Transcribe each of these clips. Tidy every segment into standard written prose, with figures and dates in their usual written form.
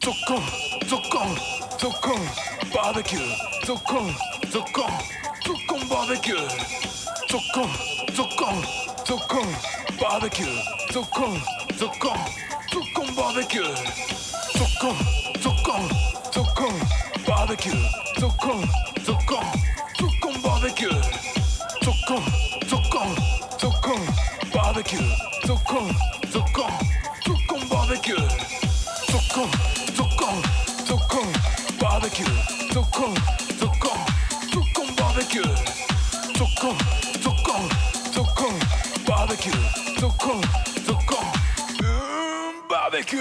Zokkon, Zokkon, Zokkon, BBQ, Zokkon, Zokkon, Zokkon BBQ, Zokkon, Zokkon, Zokkon, BBQ, Zokkon, Zokkon, Zokkon BBQ, Zokkon, Zokkon, Zokkon, BBQ, Zokkon, Zokkon, Zokkon BBQ, Zokkon, Zokkon, Zokkon, BBQ, Zokkon, Zokkon, Zokkon BBQ, Zokkon, Zokkon, Zokkon, BBQ, Zokkon, Zokkon, Zokkon BBQ, Zokkon, Zokkon, Zokkon, BBQ, Zokkon, Zokkon, BBQ.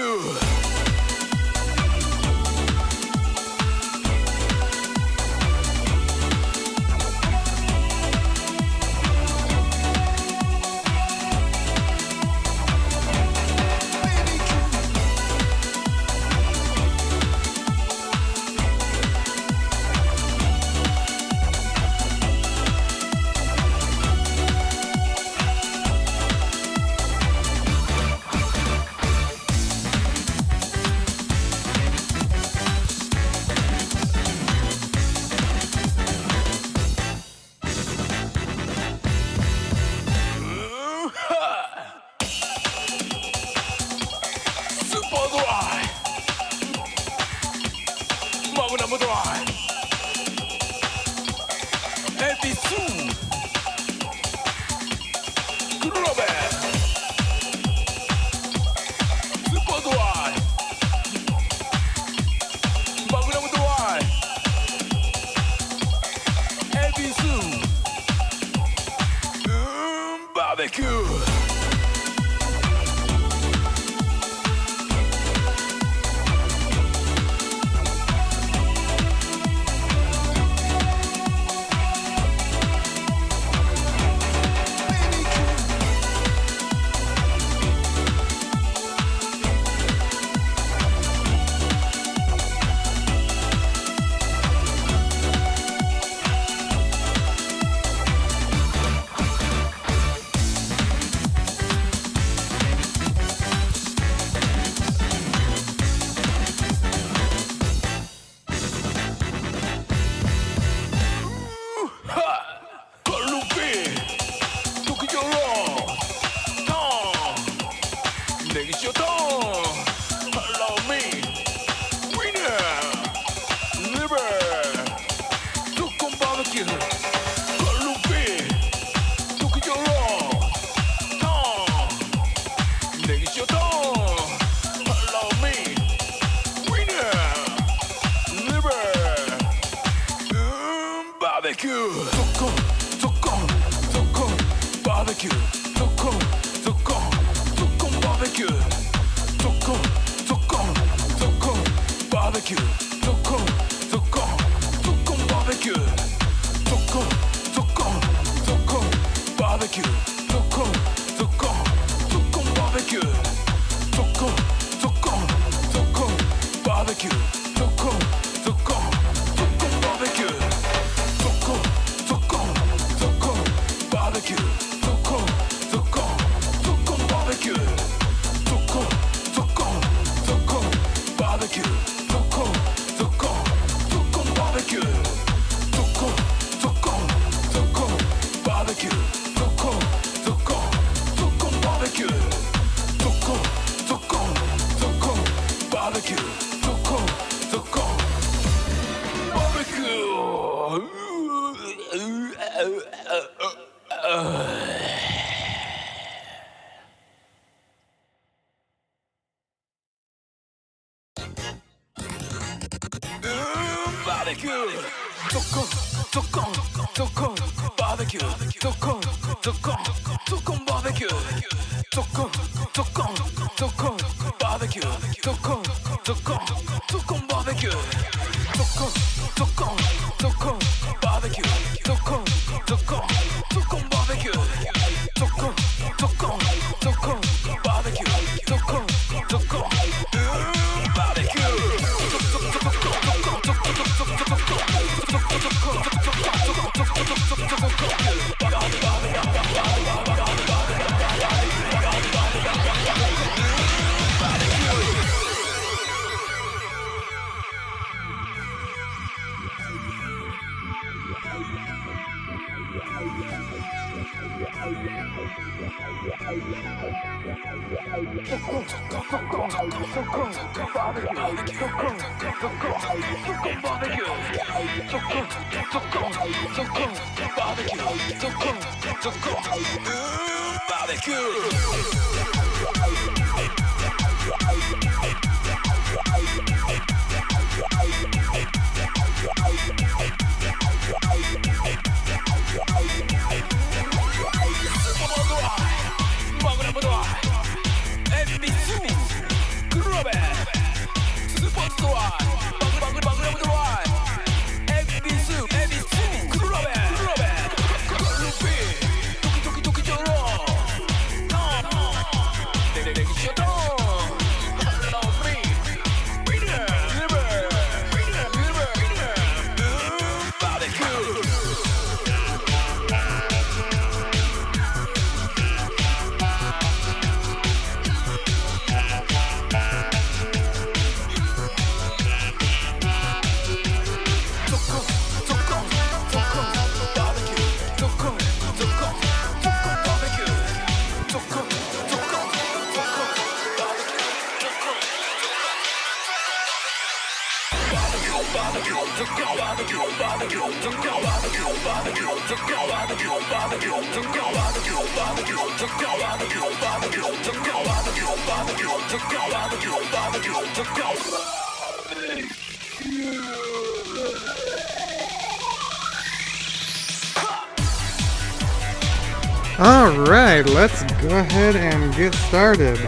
Alright, let's go ahead and get started.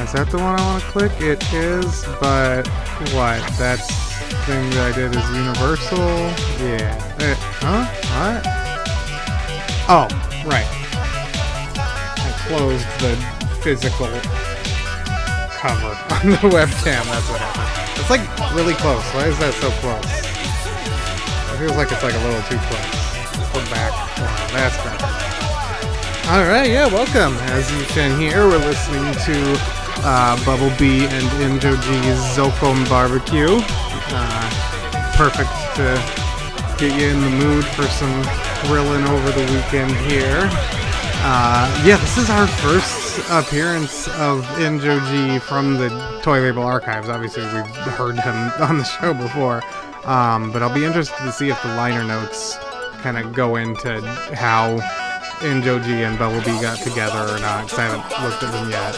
Is that the one I want to click? It is, but what? That's the thing that I did is universal? Yeah. Huh? What? Oh, right. I closed the physical cover on the webcam, that's what happened. It's like really close. Why is that so close? It feels like it's like a little too close. Put back. Oh, that's better. Alright, yeah, welcome. As you can hear, we're listening to Bubble B and Enjo-G's Zokkon Barbecue. Perfect to get you in the mood for some grilling over the weekend here. Yeah, this is our first appearance of Enjo-G from the Toy Label Archives. Obviously, we've heard him on the show before. But I'll be interested to see if the liner notes kind of go into how Enjo-G and Bubble B got together or not, because I haven't looked at them yet.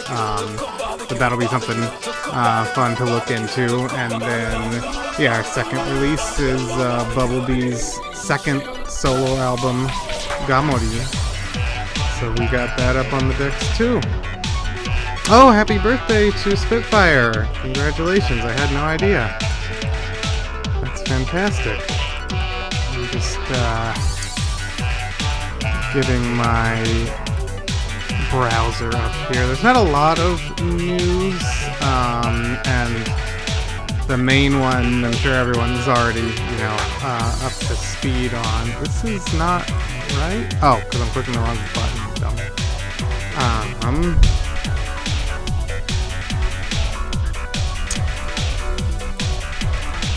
But that'll be something fun to look into. And then, yeah, our second release is Bubble B's second solo album, Gamori. So we got that up on the decks too. Oh, happy birthday to Spitfire! Congratulations, I had no idea. That's fantastic. I'm just getting my browser up here. There's not a lot of news, and the main one I'm sure everyone's already, up to speed on. This is not right? Oh, because I'm clicking the wrong button. Dumb.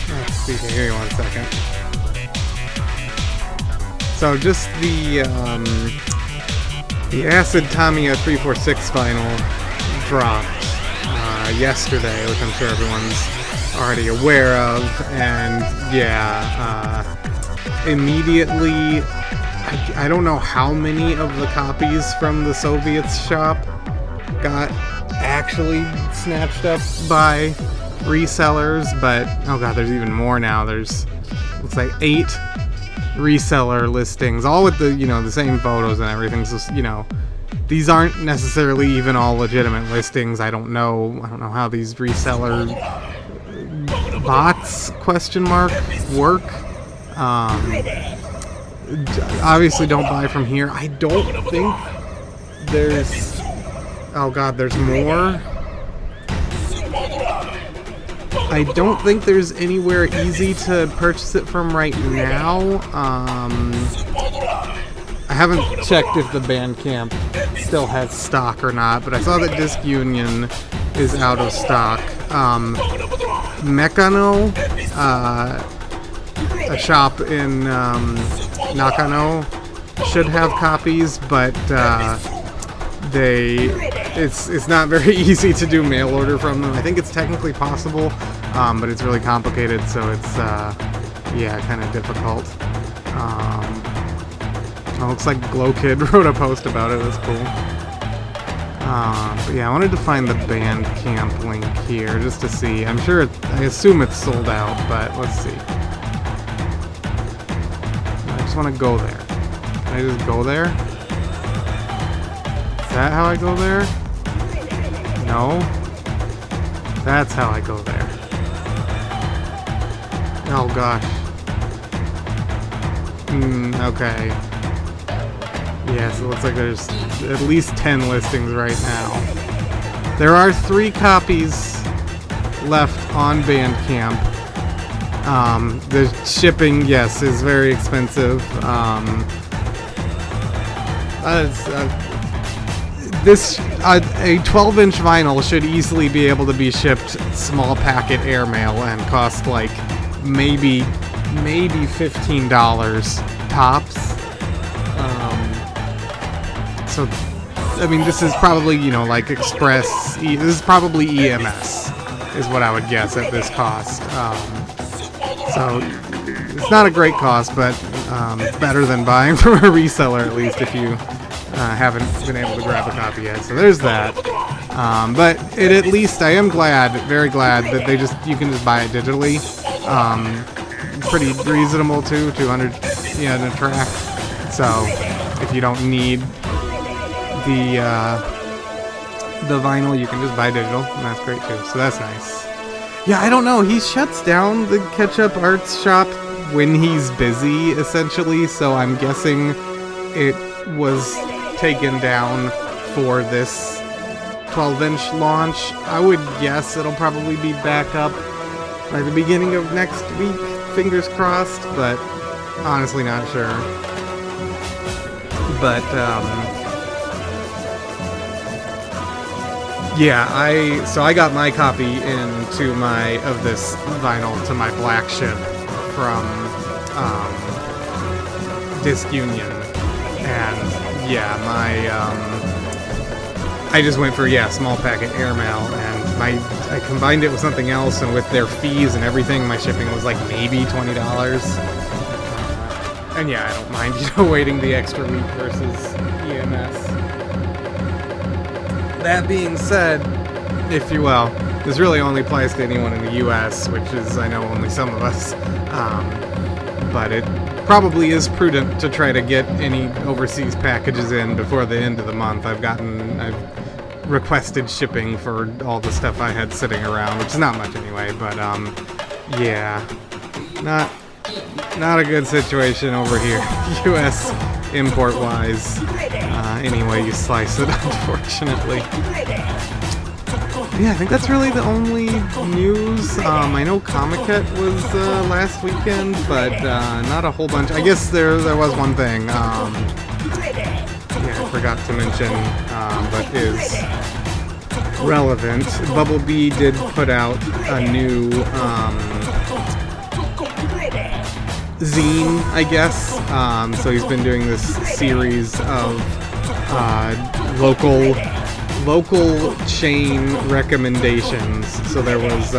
Let's see here. Give me 1 second. So just the Acid Tamiya 346 vinyl dropped yesterday, which I'm sure everyone's already aware of, and immediately, I don't know how many of the copies from the Soviets shop got actually snatched up by resellers, but oh god, there's even more now. There's, looks like 8 reseller listings, all with the, the same photos and everything. So, these aren't necessarily even all legitimate listings. I don't know how these reseller bots work. Obviously don't buy from here. I don't think there's, oh god, there's more. I don't think there's anywhere easy to purchase it from right now. I haven't checked if the Bandcamp still has stock or not, but I saw that Disc Union is out of stock. Mechano a shop in Nakano should have copies, but it's not very easy to do mail order from them. I think it's technically possible, but it's really complicated, so it's yeah, kind of difficult. It looks like Glow Kid wrote a post about it. That's cool. But yeah, I wanted to find the Bandcamp link here just to see. I assume it's sold out, but let's see. I just want to go there. Can I just go there? Is that how I go there? No? That's how I go there. Oh gosh. Okay. Yes, it looks like there's at least 10 listings right now. There are 3 copies left on Bandcamp. The shipping, yes, is very expensive. A 12-inch vinyl should easily be able to be shipped small packet airmail and cost like maybe $15 tops. So, I mean, this is probably, like Express. This is probably EMS, is what I would guess at this cost. So, it's not a great cost, but it's better than buying from a reseller, at least, if you haven't been able to grab a copy yet. So there's that. But at least I am very glad that you can just buy it digitally. Pretty reasonable too, 200 in a track. So if you don't need the vinyl, you can just buy digital, and that's great too. So that's nice. Yeah, I don't know. He shuts down the Ketchup Arts shop when he's busy, essentially. So I'm guessing it was taken down for this 12-inch launch. I would guess it'll probably be back up by the beginning of next week. Fingers crossed, but honestly not sure. But yeah, I got my copy of this vinyl to my black ship from Disc Union, and yeah, I just went for small packet airmail, and I combined it with something else, and with their fees and everything, my shipping was like maybe $20. And yeah, I don't mind waiting the extra week versus EMS. That being said, this really only applies to anyone in the U.S., which is, I know, only some of us. But it probably is prudent to try to get any overseas packages in before the end of the month. I've requested shipping for all the stuff I had sitting around, which is not much anyway, but yeah, not a good situation over here, U.S. import-wise, any way you slice it, unfortunately. Yeah, I think that's really the only news. I know Comic-Con was last weekend, but not a whole bunch. I guess there was one thing. I forgot to mention, but is relevant. Bumblebee did put out a new zine, I guess. So he's been doing this series of local chain recommendations. So there was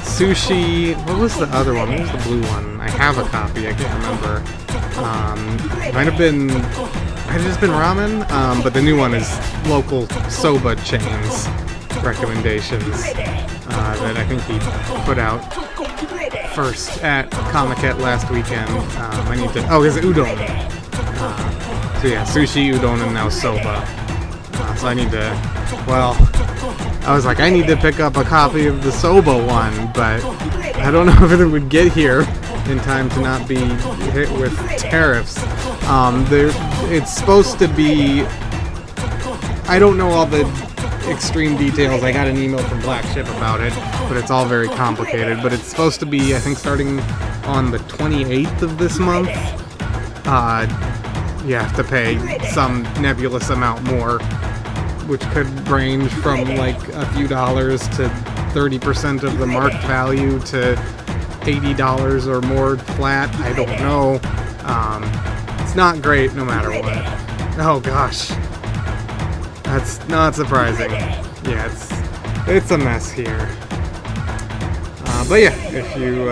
sushi. What was the other one? What was the blue one? I have a copy. I can't remember. Might have just been ramen. But the new one is local soba chains recommendations that I think he put out first at Comic-Con last weekend. It's udon. So yeah, sushi, udon, and now soba. So I need to, I was like, I need to pick up a copy of the soba one, but I don't know if it would get here in time to not be hit with tariffs. It's supposed to be, I don't know all the extreme details. I got an email from Black Ship about it, but it's all very complicated. But it's supposed to be, I think, starting on the 28th of this month. You have to pay some nebulous amount more, which could range from like a few dollars to 30% of the marked value to $80 or more flat. I don't know. It's not great no matter what. Oh gosh. That's not surprising. Yeah, it's a mess here. But yeah, if you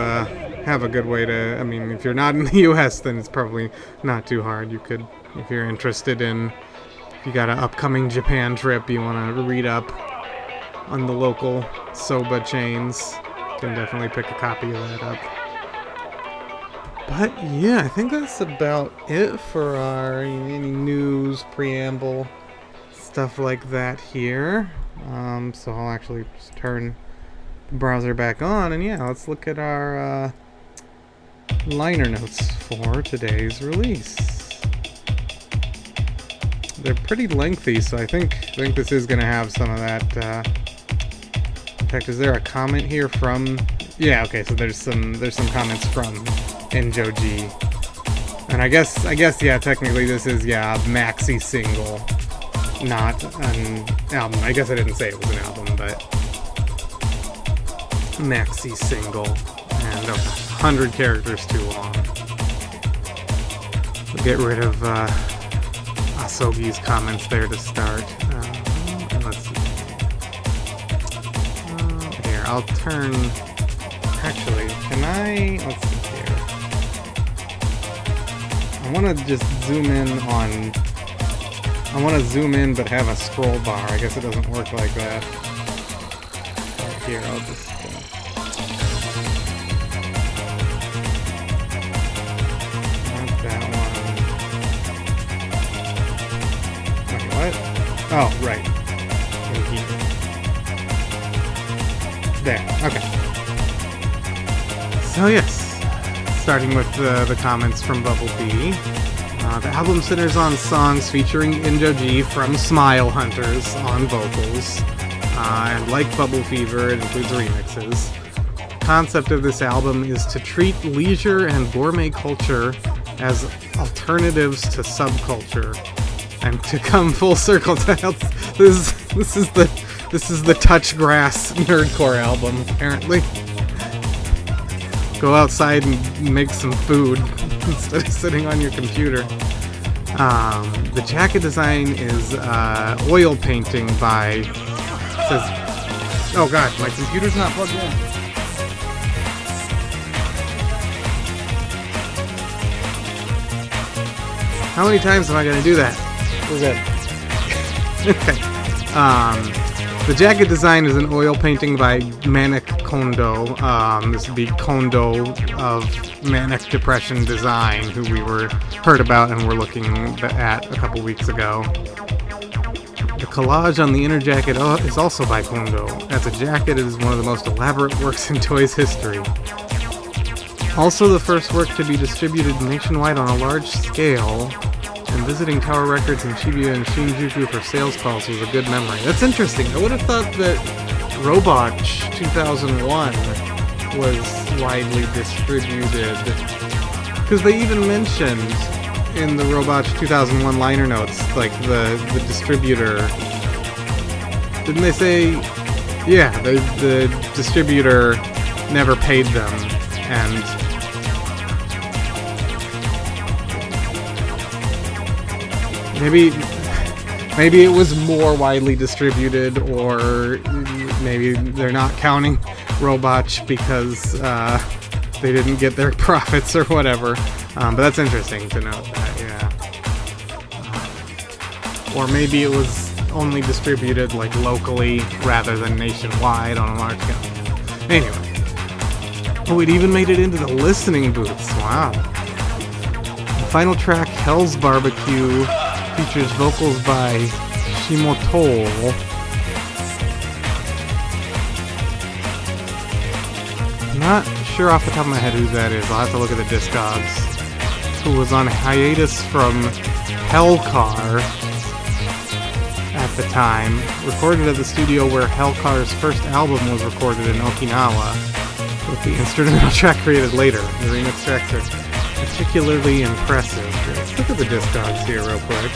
have a good way to, I mean, if you're not in the US, then it's probably not too hard. You could, if you're interested in, if you got an upcoming Japan trip, you want to read up on the local soba chains, you can definitely pick a copy of that up. But yeah, I think that's about it for our any news, preamble, stuff like that here. So I'll actually just turn the browser back on, and yeah, let's look at our liner notes for today's release. They're pretty lengthy, so I think this is going to have some of that. In fact, is there a comment here from? Yeah, okay, so there's some comments from Enjo-G, and I guess yeah, technically this is a maxi single, not an album. I guess I didn't say it was an album, but maxi single, and 100 characters too long. We'll get rid of Asogi's comments there to start. And let's see. Here, I'll turn. Actually, can I? Let's see here. I want to just zoom in on. I want to zoom in, but have a scroll bar. I guess it doesn't work like that. Right here, I'll just. Oh, right. In here. There. Okay. So yes, starting with the comments from Bubble B. The album centers on songs featuring Enjo-G from Smile Hunters on vocals. And like Bubble Fever, it includes remixes. The concept of this album is to treat leisure and gourmet culture as alternatives to subculture. And to come full circle to this is the touch grass nerdcore album, apparently. Go outside and make some food instead of sitting on your computer. The jacket design is oil painting by. Says, oh god, my computer's not plugged in. How many times am I gonna do that? We're good. Okay. The jacket design is an oil painting by Manic Kondo. This would be Kondo of Manic Depression Design, who we heard about and were looking at a couple weeks ago. The collage on the inner jacket is also by Kondo. As a jacket, it is one of the most elaborate works in toys history. Also the first work to be distributed nationwide on a large scale. And visiting Tower Records in Shibuya and Shinjuku for sales calls was a good memory. That's interesting. I would have thought that Robot 2001 was widely distributed. Because they even mentioned in the Robot 2001 liner notes, like the distributor. Didn't they say, yeah, the distributor never paid them, and maybe it was more widely distributed, or maybe they're not counting Robot because they didn't get their profits or whatever. But that's interesting to note that, yeah. Or maybe it was only distributed like locally rather than nationwide on a large scale. Anyway. Oh, it even made it into the listening booths. Wow. The final track, Hell's BBQ, features vocals by Shimoto. I'm not sure off the top of my head who that is. I'll have to look at the Discogs. Who was on hiatus from Hellcar at the time. Recorded at the studio where Hellcar's first album was recorded in Okinawa, with the instrumental track created later. The remix tracks are particularly impressive. Let's look at the Discogs here real quick.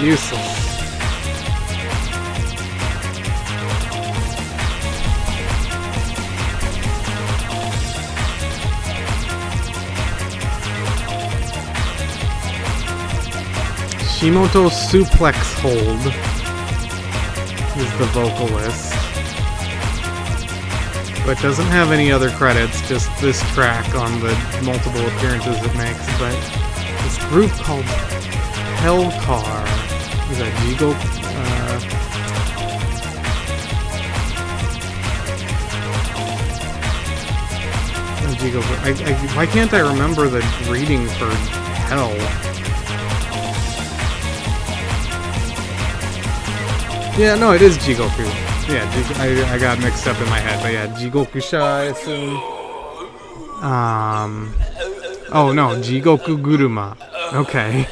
Useless. Shimoto Suplex Hold is the vocalist, but doesn't have any other credits, just this track on the multiple appearances it makes. But this group called Hellcar, is that Jigo? Jigo. Why can't I remember the reading for hell? Yeah, no, it is Jigoku. Yeah, I got mixed up in my head, but yeah, Jigokusha, I assume. Oh no, Jigoku Guruma. Okay.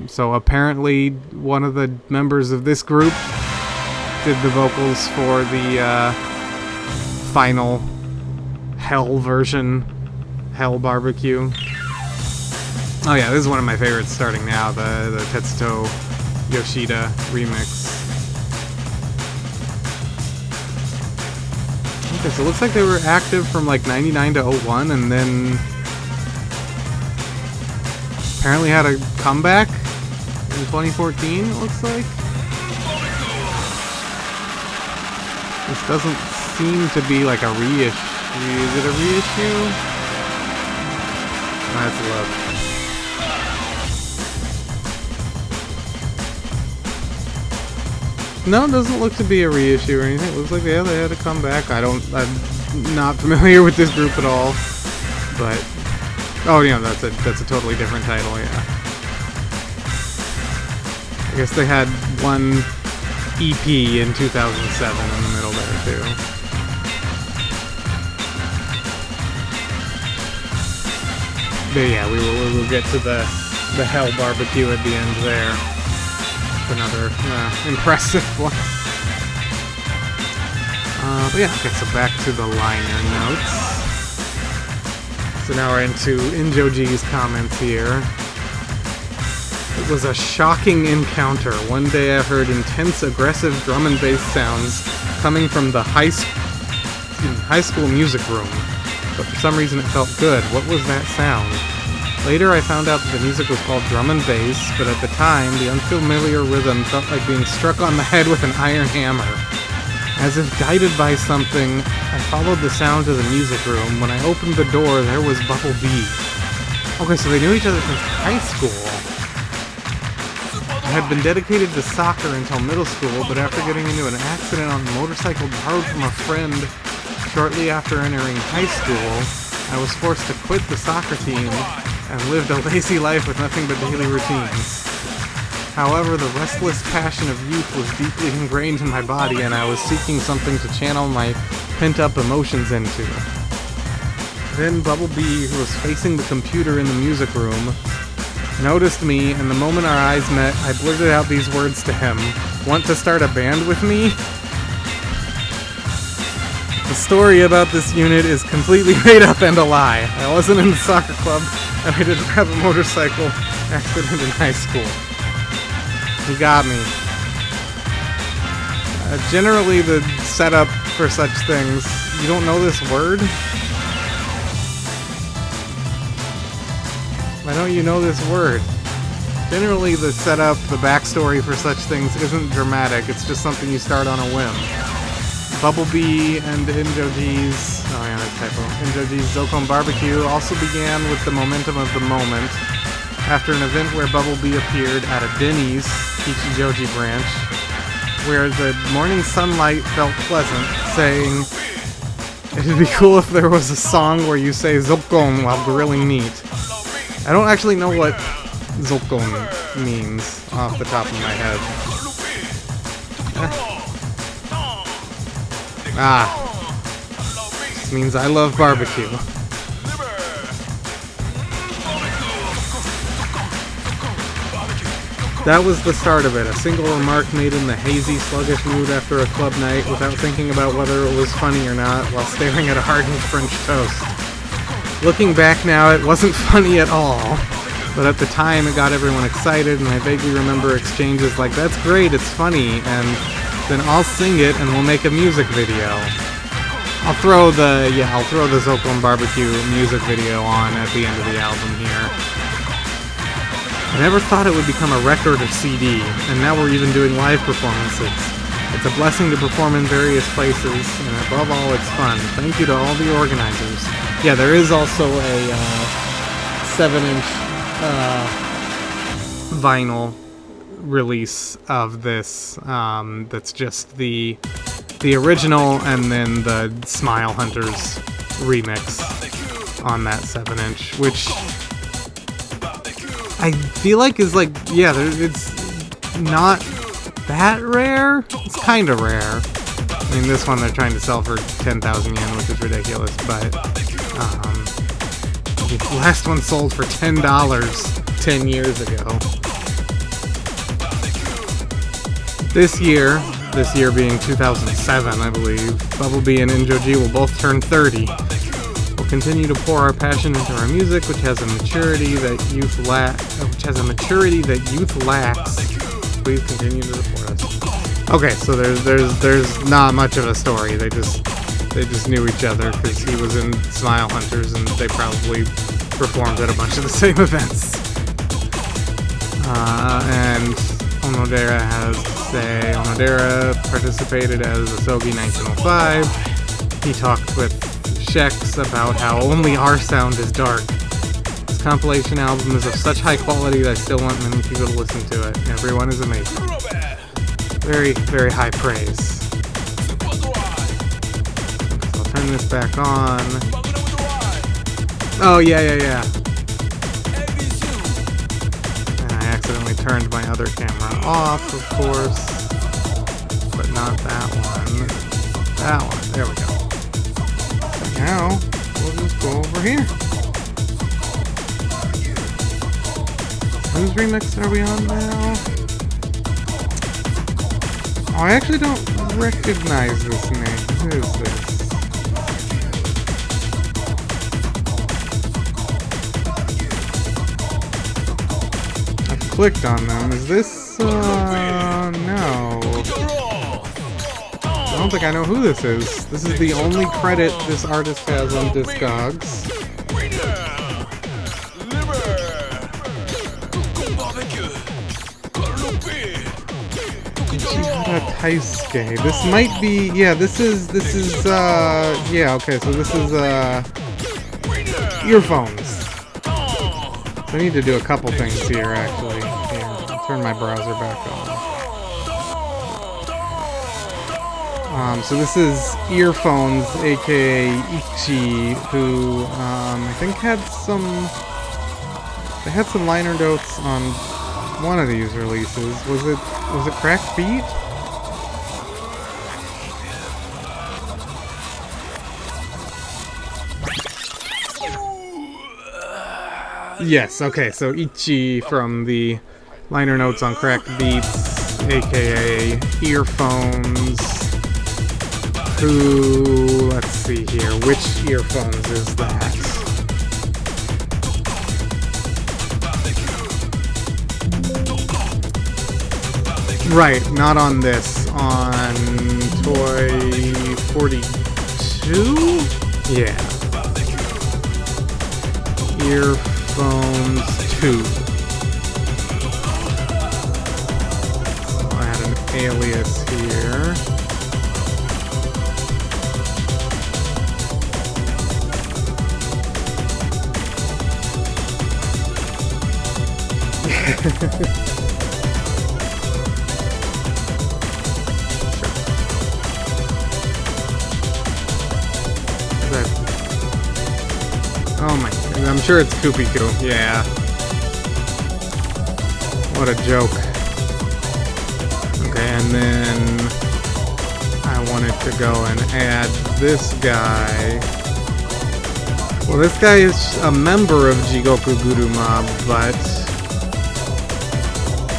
So apparently one of the members of this group did the vocals for the final Hell version, Hell Barbecue. Oh yeah, this is one of my favorites starting now, the Tetsuto Yoshida remix. Okay, so it looks like they were active from like 99 to 01 and then apparently had a comeback in 2014, it looks like. This doesn't seem to be like a reissue. Is it a reissue? Let's look. No, it doesn't look to be a reissue or anything. It looks like, yeah, they had to come back. I'm not familiar with this group at all. But, oh yeah, that's a totally different title, yeah. I guess they had one EP in 2007 in the middle there, too. But yeah, we will get to the Hell Barbecue at the end there. Another impressive one. But yeah, okay, so back to the liner notes. So now we're into Enjo-G's comments here. It was a shocking encounter. One day I heard intense, aggressive drum and bass sounds coming from the high school music room. But for some reason it felt good. What was that sound? Later I found out that the music was called drum and bass, but at the time, the unfamiliar rhythm felt like being struck on the head with an iron hammer. As if guided by something, I followed the sound to the music room. When I opened the door, there was Bubble B. Okay, so they knew each other since high school. I had been dedicated to soccer until middle school, but after getting into an accident on a motorcycle borrowed from a friend shortly after entering high school, I was forced to quit the soccer team and lived a lazy life with nothing but daily routines. However, the restless passion of youth was deeply ingrained in my body, and I was seeking something to channel my pent-up emotions into. Then Bubble B, who was facing the computer in the music room, noticed me, and the moment our eyes met, I blurted out these words to him. "Want to start a band with me?" The story about this unit is completely made up and a lie. I wasn't in the soccer club, and I didn't have a motorcycle accident in high school. He got me. Generally, the setup for such things, you don't know this word? Why don't you know this word? Generally, the setup, the backstory for such things isn't dramatic, it's just something you start on a whim. Bubblebee and Enjo-G's, Enjo-G's Zokkon Barbecue also began with the momentum of the moment after an event where Bubblebee appeared at a Denny's Ichijoji branch, where the morning sunlight felt pleasant, saying, "It'd be cool if there was a song where you say Zokkon while grilling meat." I don't actually know what Zokkon means off the top of my head. This means I love barbecue. That was the start of it, a single remark made in the hazy, sluggish mood after a club night without thinking about whether it was funny or not while staring at a hardened French toast. Looking back now, it wasn't funny at all, but at the time it got everyone excited, and I vaguely remember exchanges like, "That's great, it's funny," and then "I'll sing it and we'll make a music video." I'll throw the Zokkon Barbecue music video on at the end of the album here. I never thought it would become a record or CD, and now we're even doing live performances. It's a blessing to perform in various places, and above all, it's fun. Thank you to all the organizers. Yeah, there is also a 7-inch vinyl release of this that's just the original and then the Smile Hunters remix on that 7-inch, which I feel like is like, yeah, it's not that rare. It's kind of rare. I mean, this one they're trying to sell for 10,000 yen, which is ridiculous, but the last one sold for $10 10 years ago. This year being 2007, I believe, Bumblebee and Enjo-G will both turn 30. We'll continue to pour our passion into our music, which has a maturity that youth lacks. Please continue to support us. Okay, so there's not much of a story. They just knew each other because he was in Smile Hunters and they probably performed at a bunch of the same events. And Onodera has to say, Onodera participated as Asogi 1905. He talked with Shex about how only our sound is dark. This compilation album is of such high quality that I still want many people to listen to it. Everyone is amazing. Very, very high praise. So I'll turn this back on. Oh, yeah. And I accidentally turned my other camera off, of course. But not that one. That one. There we go. Now, we'll just go over here. Whose remix are we on now? Oh, I actually don't recognize this name. Who is this? I've clicked on them. Is this, no. I don't think I know who this is. This is the only credit this artist has on Discogs. Taisuke. This might be, yeah, this is, yeah, okay, so this is, earphones. So I need to do a couple things here, actually. Here, I'll turn my browser back on. So this is Earphones, aka Ichi, who, I think they had some liner notes on one of these releases. Was it Cracked Beat? Yes, okay, so Ichi from the liner notes on Cracked Beats, aka Earphones, who, let's see here, which Earphones is that? Right, not on this, on Toy 42? Yeah. Earphones 2. I'll add an alias here. Oh my, I'm sure it's Kupiku. Yeah. What a joke. Okay, and then I wanted to go and add this guy. Well, this guy is a member of Jigoku Guruma, but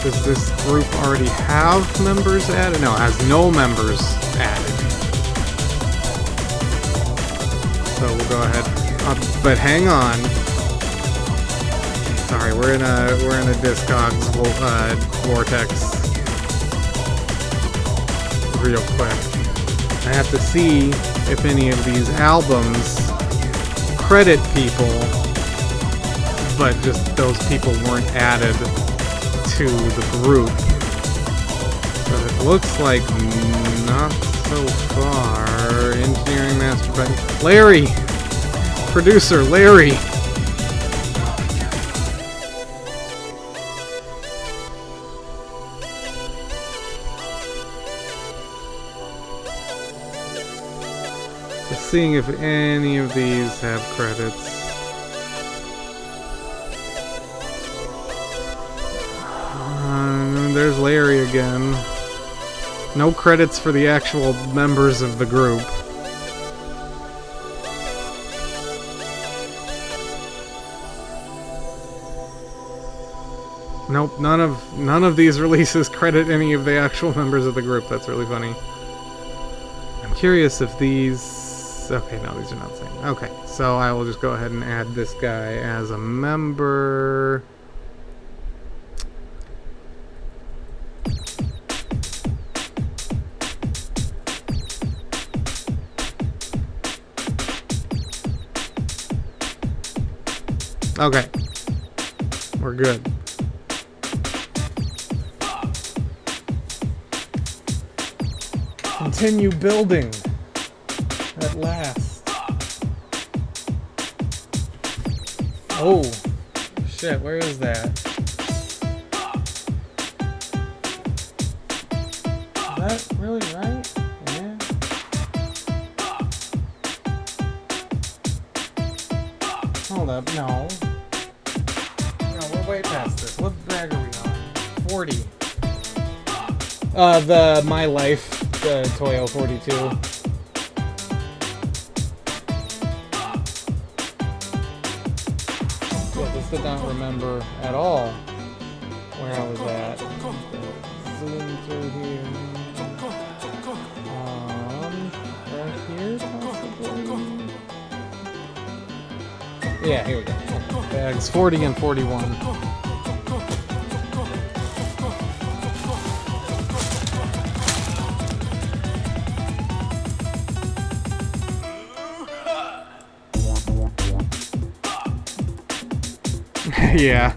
does this group already have members added? No, it has no members added. So we'll go ahead. But hang on. Sorry, we're in a Discogs vortex. Real quick. I have to see if any of these albums credit people but just those people weren't added to the group. But it looks like not so far. Engineering master by Larry! Producer Larry! Just seeing if any of these have credits. There's Larry again. No credits for the actual members of the group. Nope, none of these releases credit any of the actual members of the group. That's really funny. I'm curious if these... Okay, no, these are not the same. Okay, so I will just go ahead and add this guy as a member. Okay. We're good. Continue building. At last. Oh. Shit, where is that? Is that really right? Yeah. Hold up, no. We're way past this. What bag are we on? 40. The My Life, the Toyo 42. Yeah, this did not remember at all where I was at. Zoom through here. Right here, possibly? Yeah, here we go. Bags 40 and 41. Yeah.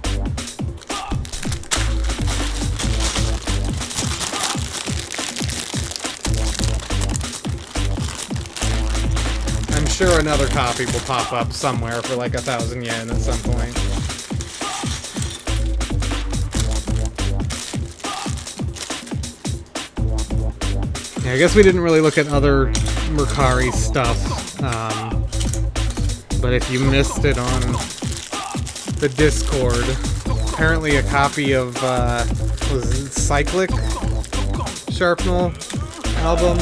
I'm sure another copy will pop up somewhere for like 1,000 yen at some point. Yeah, I guess we didn't really look at other Mercari stuff, but if you missed it on the Discord, apparently a copy of was it Cyclic Sharpnel album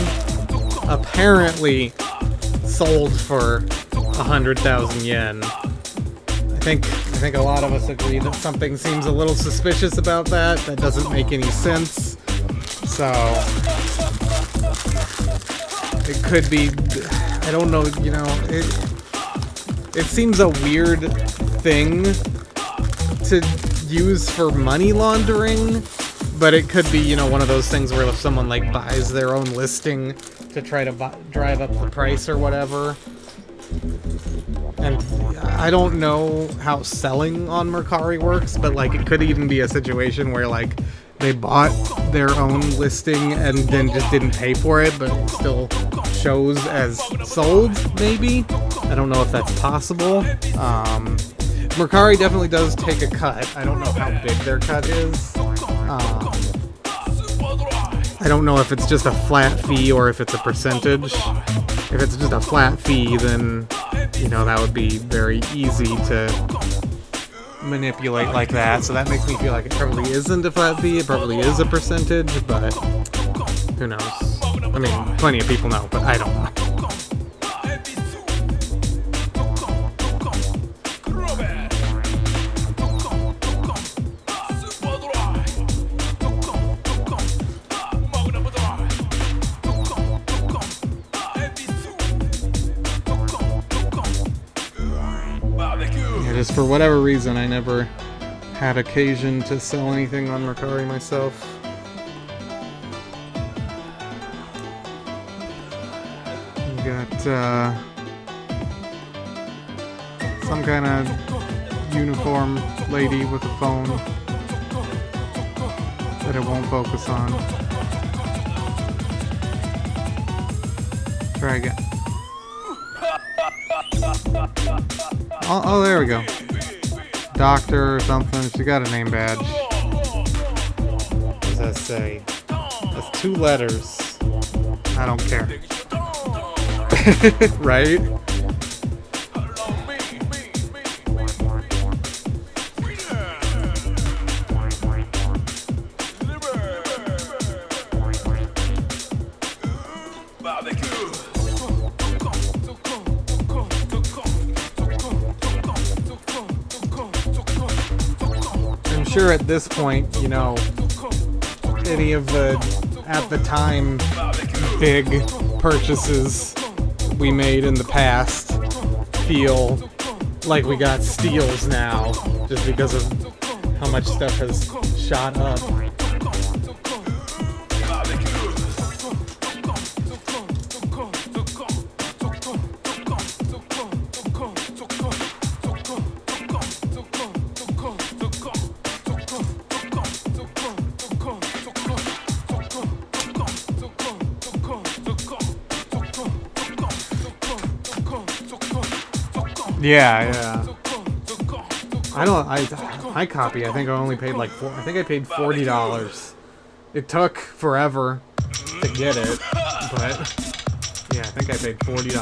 apparently sold for 100,000 yen. I think a lot of us agree that something seems a little suspicious about that. That doesn't make any sense. So it could be, I don't know, you know, it seems a weird thing to use for money laundering, but it could be, you know, one of those things where if someone like buys their own listing to try to drive up the price or whatever. And I don't know how selling on Mercari works, but like it could even be a situation where like they bought their own listing and then just didn't pay for it, but it still shows as sold, maybe? I don't know if that's possible. Mercari definitely does take a cut. I don't know how big their cut is. I don't know if it's just a flat fee or if it's a percentage. If it's just a flat fee, then, you know, that would be very easy to manipulate like that. So that makes me feel like it probably isn't a flat fee. It probably is a percentage, but who knows? I mean, plenty of people know, but I don't know. Just for whatever reason, I never had occasion to sell anything on Mercari myself. We got some kind of uniform lady with a phone that it won't focus on. Try again. Oh, there we go. Doctor or something. She got a name badge. What does that say? That's 2 letters. I don't care. Right? I'm sure at this point, you know, any of the, at the time, big purchases we made in the past feel like we got steals now, just because of how much stuff has shot up. Yeah. My copy, I think I only paid like I think I paid $40. It took forever to get it, but yeah, I think I paid $40.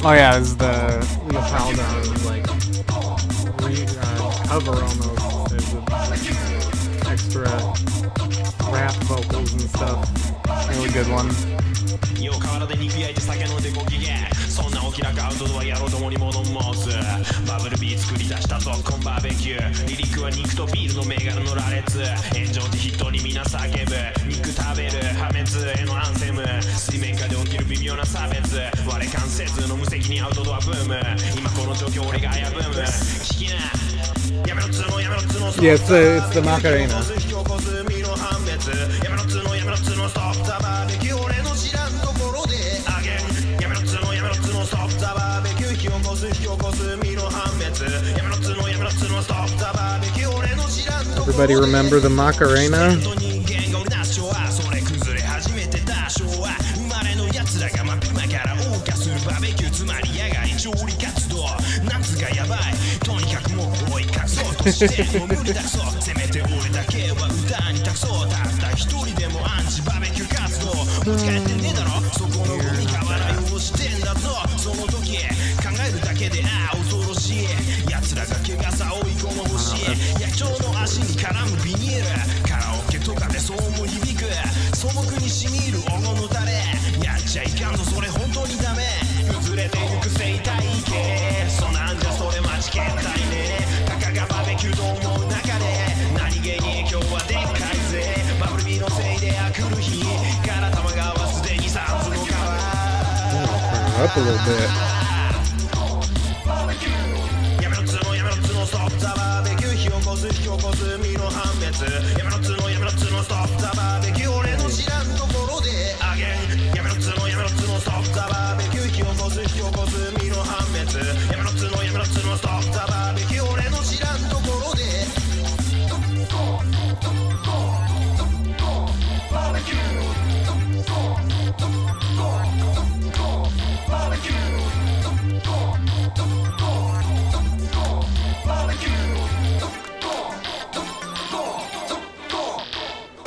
Oh yeah, it's the Leopoldo like cover almost. There's an extra rap vocals and stuff. Really good one. 河原で肉焼いて酒飲んでご機嫌そんな大きなアウトドア野郎どもに物申すバブルビー作り出したゾッコンバーベキューリリックは肉とビールの銘柄の羅列炎上って筆頭に皆叫ぶ肉食べる破滅へのアンセム水面下で起きる微妙な差別割れ関せずの無責任アウトドアブーム今この状況俺が危ぶむ聞きなやめろっつのやめろっつの Yeah, it's the Macarena. やめろっつのやめろっつのストップザバーベキュー俺の知らんところでアゲンやめろっつのやめろっつのストップザバーベキュー火起こす身の判別やめろっつのやめろっつのストップザバーベキュー俺の知らんところで Everybody remember the Macarena? それ崩れ始めてた昭和生まれのやつらが真っ今から謳歌するバーベキューつまり野外調理活動夏がやばいとにかくもう追いかそうとしても無理だくそうせめて俺だけは歌に託そうたった一人でもアンチバーベキュー活動持ち帰ってねえだろそこのゴミ変わらようしてんだぞその時考えるだけで恐ろしい奴らが怪我さ追い込む星野鳥の足に絡むビニールカラオケとかで騒音響く素朴に染み入る黄金のタレやっちゃいかんぞそれ本当にダメ崩れてゆく生態系そなんじゃそれマジ変態ねたかがバーベキューと思う中で何気に影響はでっかいぜバブルビーのせいであくる日から玉川はすでにサンズの川 Up a little bit. やめろっつのやめろっつのストップザバーベキュー火起こす身の判別やめろっつのやめろっつのストップザバーベキュー俺の知らんところでアゲンやめろっつのやめろっつのストップザバーベキュー火起こす身の判別やめろっつのやめろっつのストップザバーベキュー俺の知らんところで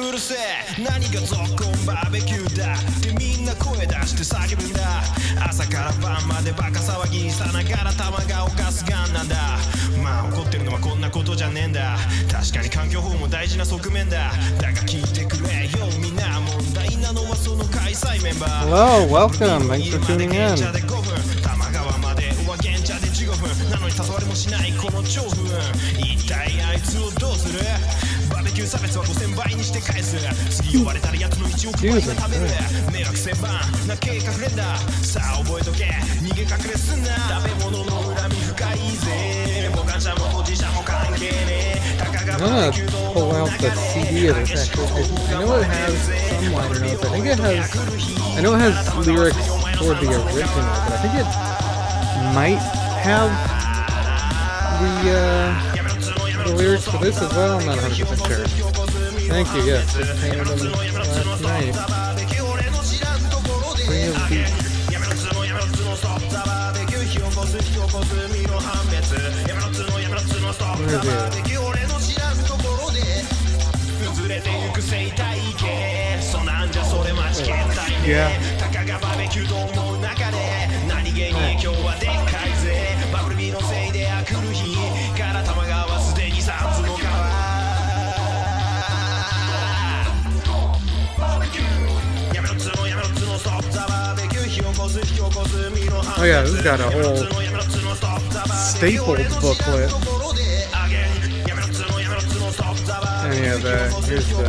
うるせえ何がゾッコンバーベキューだってみんな声出して叫ぶんだ朝から晩までバカ騒ぎさながら玉が犯すガンなんだまあ怒ってるのはこんなことじゃねえんだ確かに環境保護も大事な側面だだが聞いてくれよみんな問題なのはその開催メンバー Hello, welcome, thanks for tuning in 玉川までは現茶で15分なのに誘われもしないこの超不運一体あいつをどうするバーベキュー差別は5000倍にして返す次呼ばれたらやつの1億倍が食べる迷惑千番な計画連打さあ覚えとけ逃げ隠れすんな食べ物の恨み深いぜ傍観者も当事者も関係ねえたかが I'm gonna pull out the CD of this actually. I know it has some liner notes. I know it has lyrics for the original, but I think it might have the lyrics for this as well. I'm not 100% sure. Thank you, yes. Just painted them last night. Free of beats. Where is it? Yeah. Oh yeah, this has got a whole Staples booklet. And yeah, here's the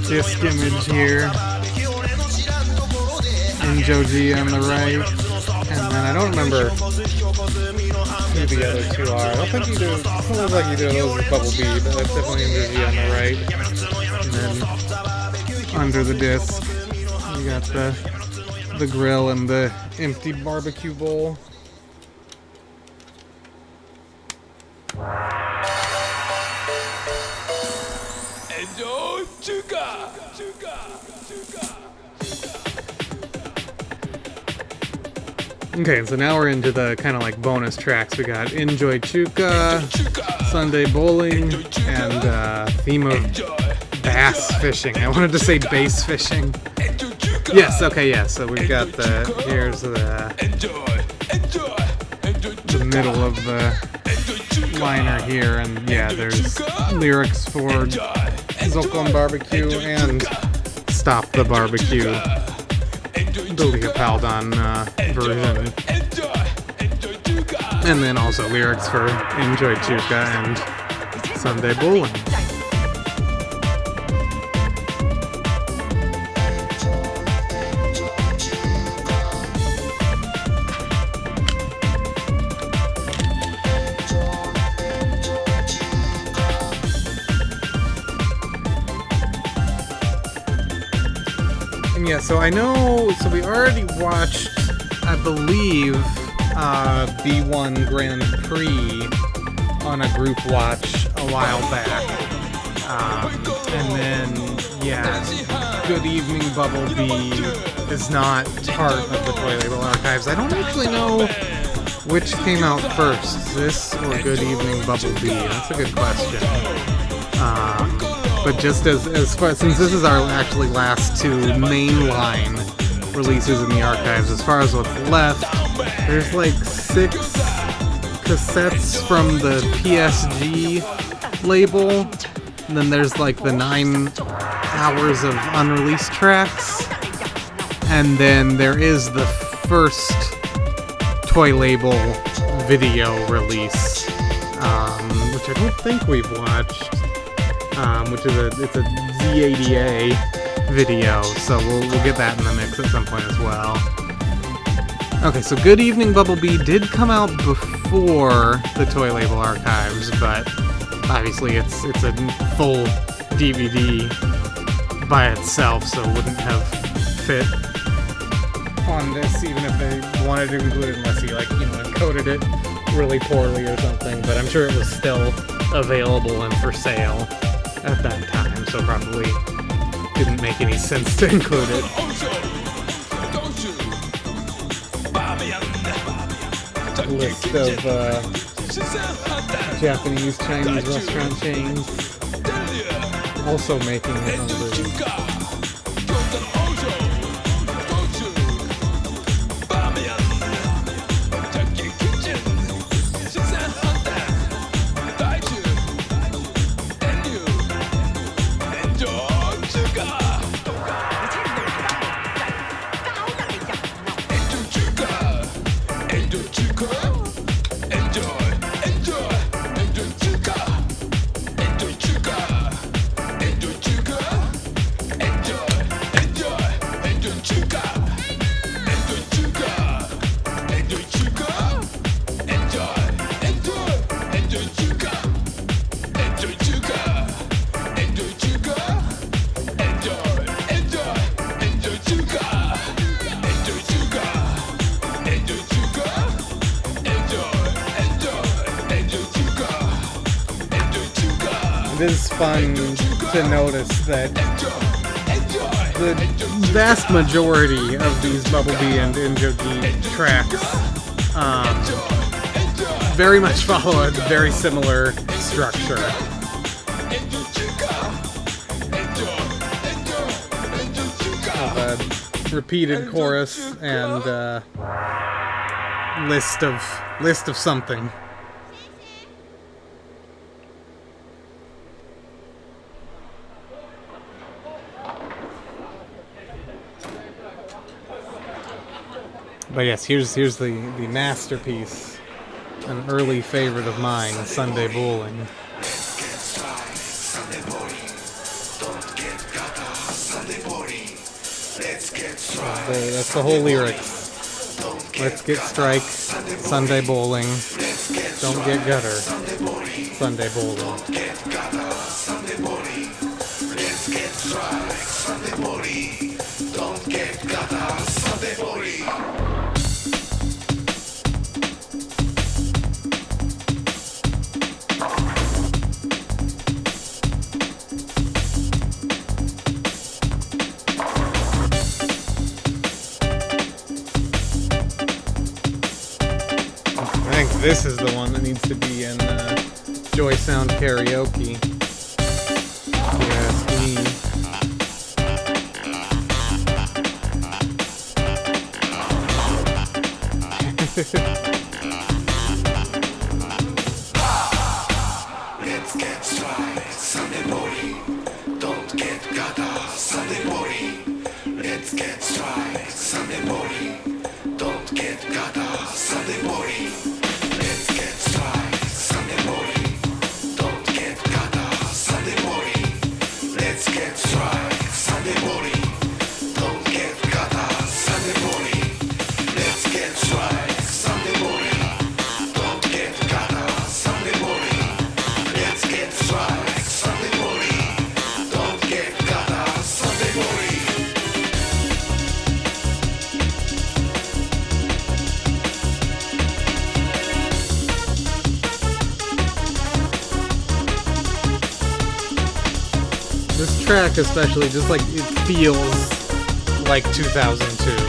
disc image here. Enjo-G on the right. And then I don't remember who the other two are. I don't think either, it doesn't look like either of those is Bubble B, but that's definitely Enjo-G on the right. And then under the disc, you got the grill and the empty barbecue bowl. Okay, so now we're into the kind of like bonus tracks. We got Enjoy Chuka, Sunday Bowling, and theme of bass fishing. I wanted to say bass fishing. Yes, okay, yeah, so we've got here's the middle of the liner here, and yeah, there's lyrics for Zokkon Barbecue and Stop the Barbecue, the Leopoldon version. And then also lyrics for Enjoy Chuka and Sunday Bowling. Yeah, so I know, so we already watched, I believe, B1 Grand Prix on a group watch a while back. And then, yeah, Good Evening Bubble B is not part of the Toy Label Archives. I don't actually know which came out first, this or Good Evening Bubble B. That's a good question. But just as far, since this is our actually last two mainline releases in the archives, as far as what's left, there's like 6 cassettes from the PSG label, and then there's like the 9 hours of unreleased tracks, and then there is the first Toy Label video release, which I don't think we've watched. Which is it's a Z80A video, so we'll get that in the mix at some point as well. Okay, so Good Evening Bubble B did come out before the Toy Label Archives, but obviously it's a full DVD by itself, so it wouldn't have fit on this even if they wanted to include it, unless he encoded it really poorly or something. But I'm sure it was still available and for sale at that time, so probably didn't make any sense to include it. A list of Japanese, Chinese restaurant chains also making it on the is fun to notice that the vast majority of these Bumblebee and Enjo-G tracks very much follow a very similar structure. Of a repeated chorus and list of something. But yes, here's the masterpiece, an early favorite of mine, Sunday Bowling. That's the whole lyrics. Let's get strike, Sunday bowling. Don't get gutter, Sunday bowling. This is the one that needs to be in Joy Sound Karaoke. Yes, me. Let's get started, Sunday morning. Don't get gata, Sunday morning. Let's get started, Sunday morning. Don't get gata, Sunday morning. This track especially, just like, it feels like 2002.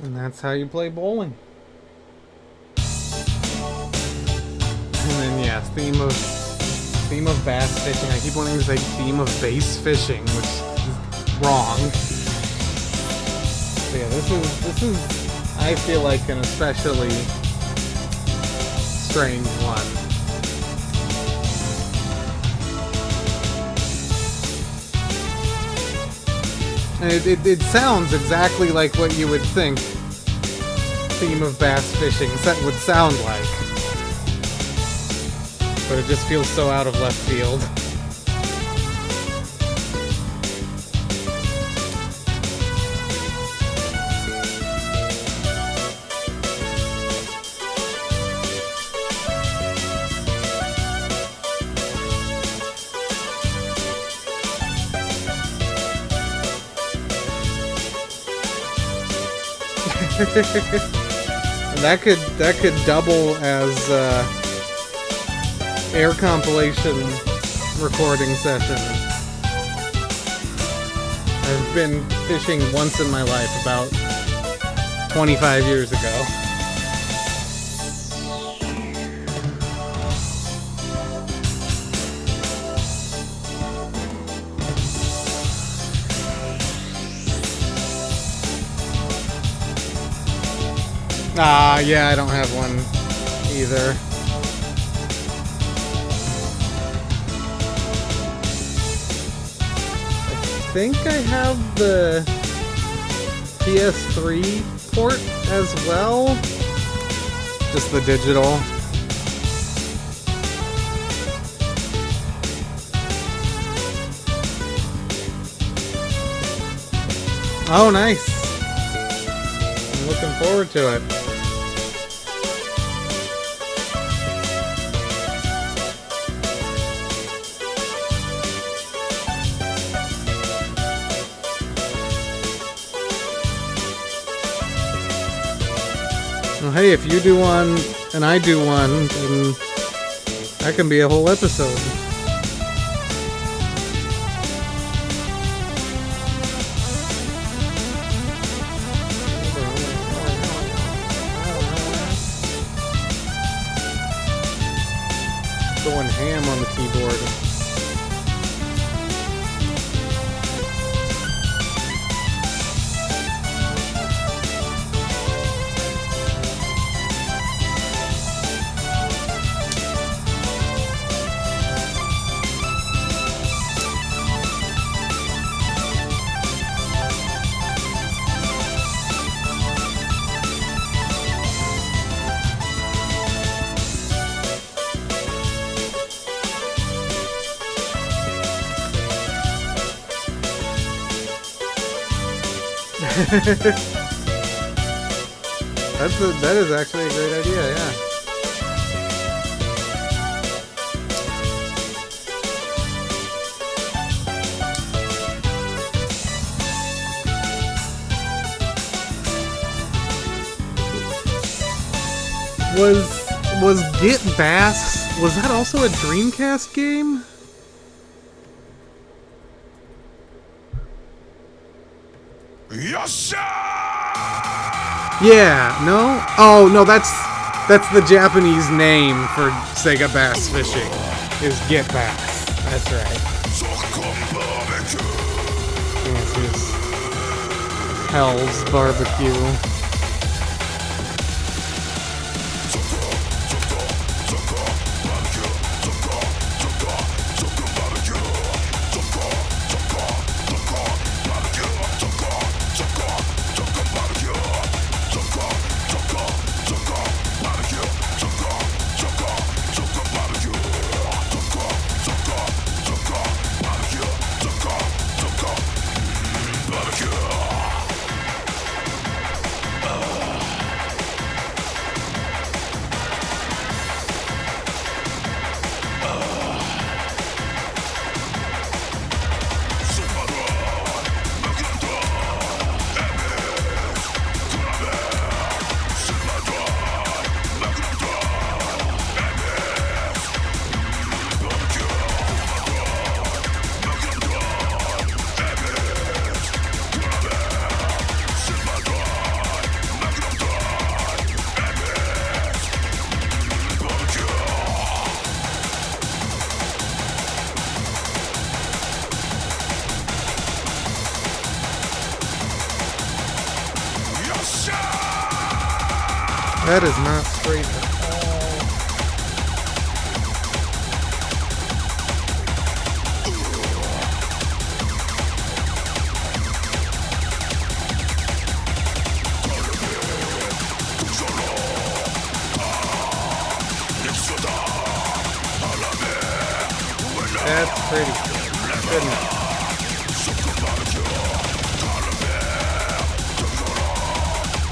And that's how you play bowling. And then yeah, theme of bass fishing. I keep wanting to say theme of bass fishing, which is wrong. So yeah, this is I feel like an especially strange one. And it sounds exactly like what you would think theme of bass fishing would sound like. But it just feels so out of left field. that could double as air compilation recording session. I've been fishing once in my life about 25 years ago. Yeah, I don't have one either. I think I have the PS3 port as well. Just the digital. Oh, nice. I'm looking forward to it. Well, hey, if you do one and I do one, then that can be a whole episode. Going ham on the keyboard. That is actually a great idea, yeah. Was Get Bass, was that also a Dreamcast game? Yeah, no? Oh, no, that's the Japanese name for Sega Bass Fishing, is Get Bass. That's right. This is Hell's Barbecue. That is not straight at all. That's pretty good enough.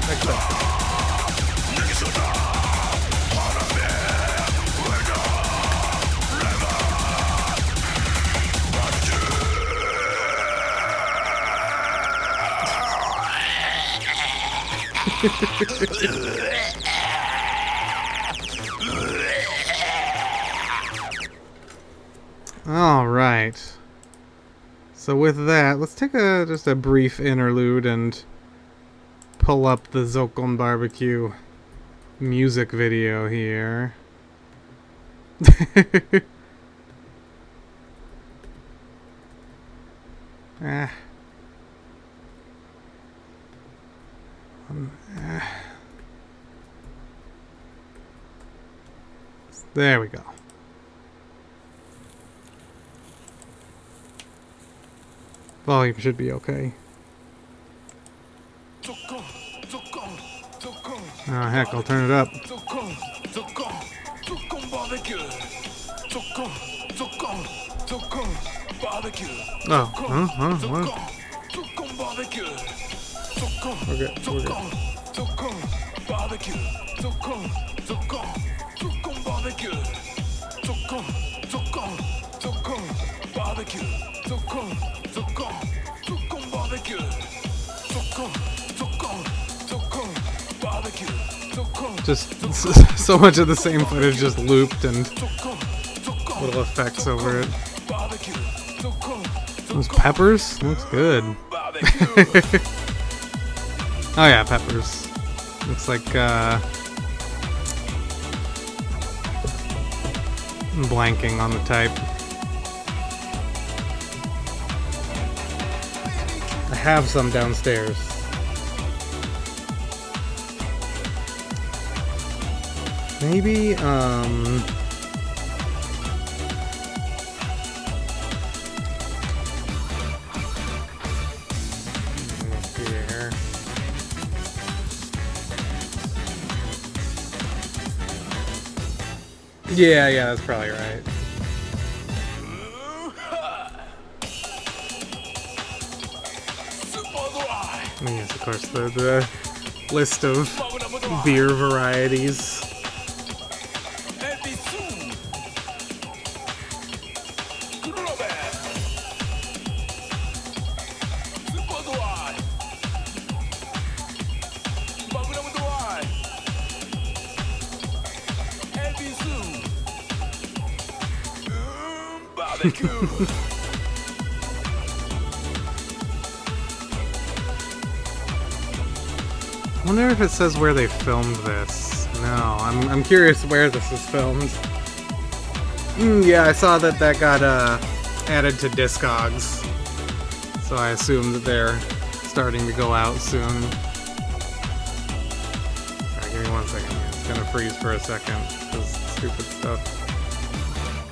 Next up. All right. So with that, let's take just a brief interlude and pull up the Zokkon barbecue music video here. Ah. There we go. Volume should be okay. Zokkon, Zokkon, Zokkon. Oh heck, I'll turn it up. Zokkon, Zokkon, Zokkon BBQ. Zokkon, Zokkon, Zokkon BBQ. Oh, what? Zokkon BBQ. Zokkon, Okay, Zokkon, Zokkon BBQ. Zokkon, Zokkon, Zokkon BBQ. Zokkon, Zokkon, Zokkon BBQ. Zokkon, Zokkon, Zokkon BBQ. Zokkon, Zokkon, Zokkon BBQ. Zokkon. Just so much of the same footage just looped and little effects over it. Those peppers? Looks good. Oh yeah, peppers. Looks like I'm blanking on the type. I have some downstairs. Maybe, here. Yeah, that's probably right. And yes, of course, the list of beer varieties. I wonder if it says where they filmed this. No, I'm curious where this is filmed. Yeah, I saw that got added to Discogs, so I assume that they're starting to go out soon. Alright, give me 1 second. It's gonna freeze for a second because stupid stuff.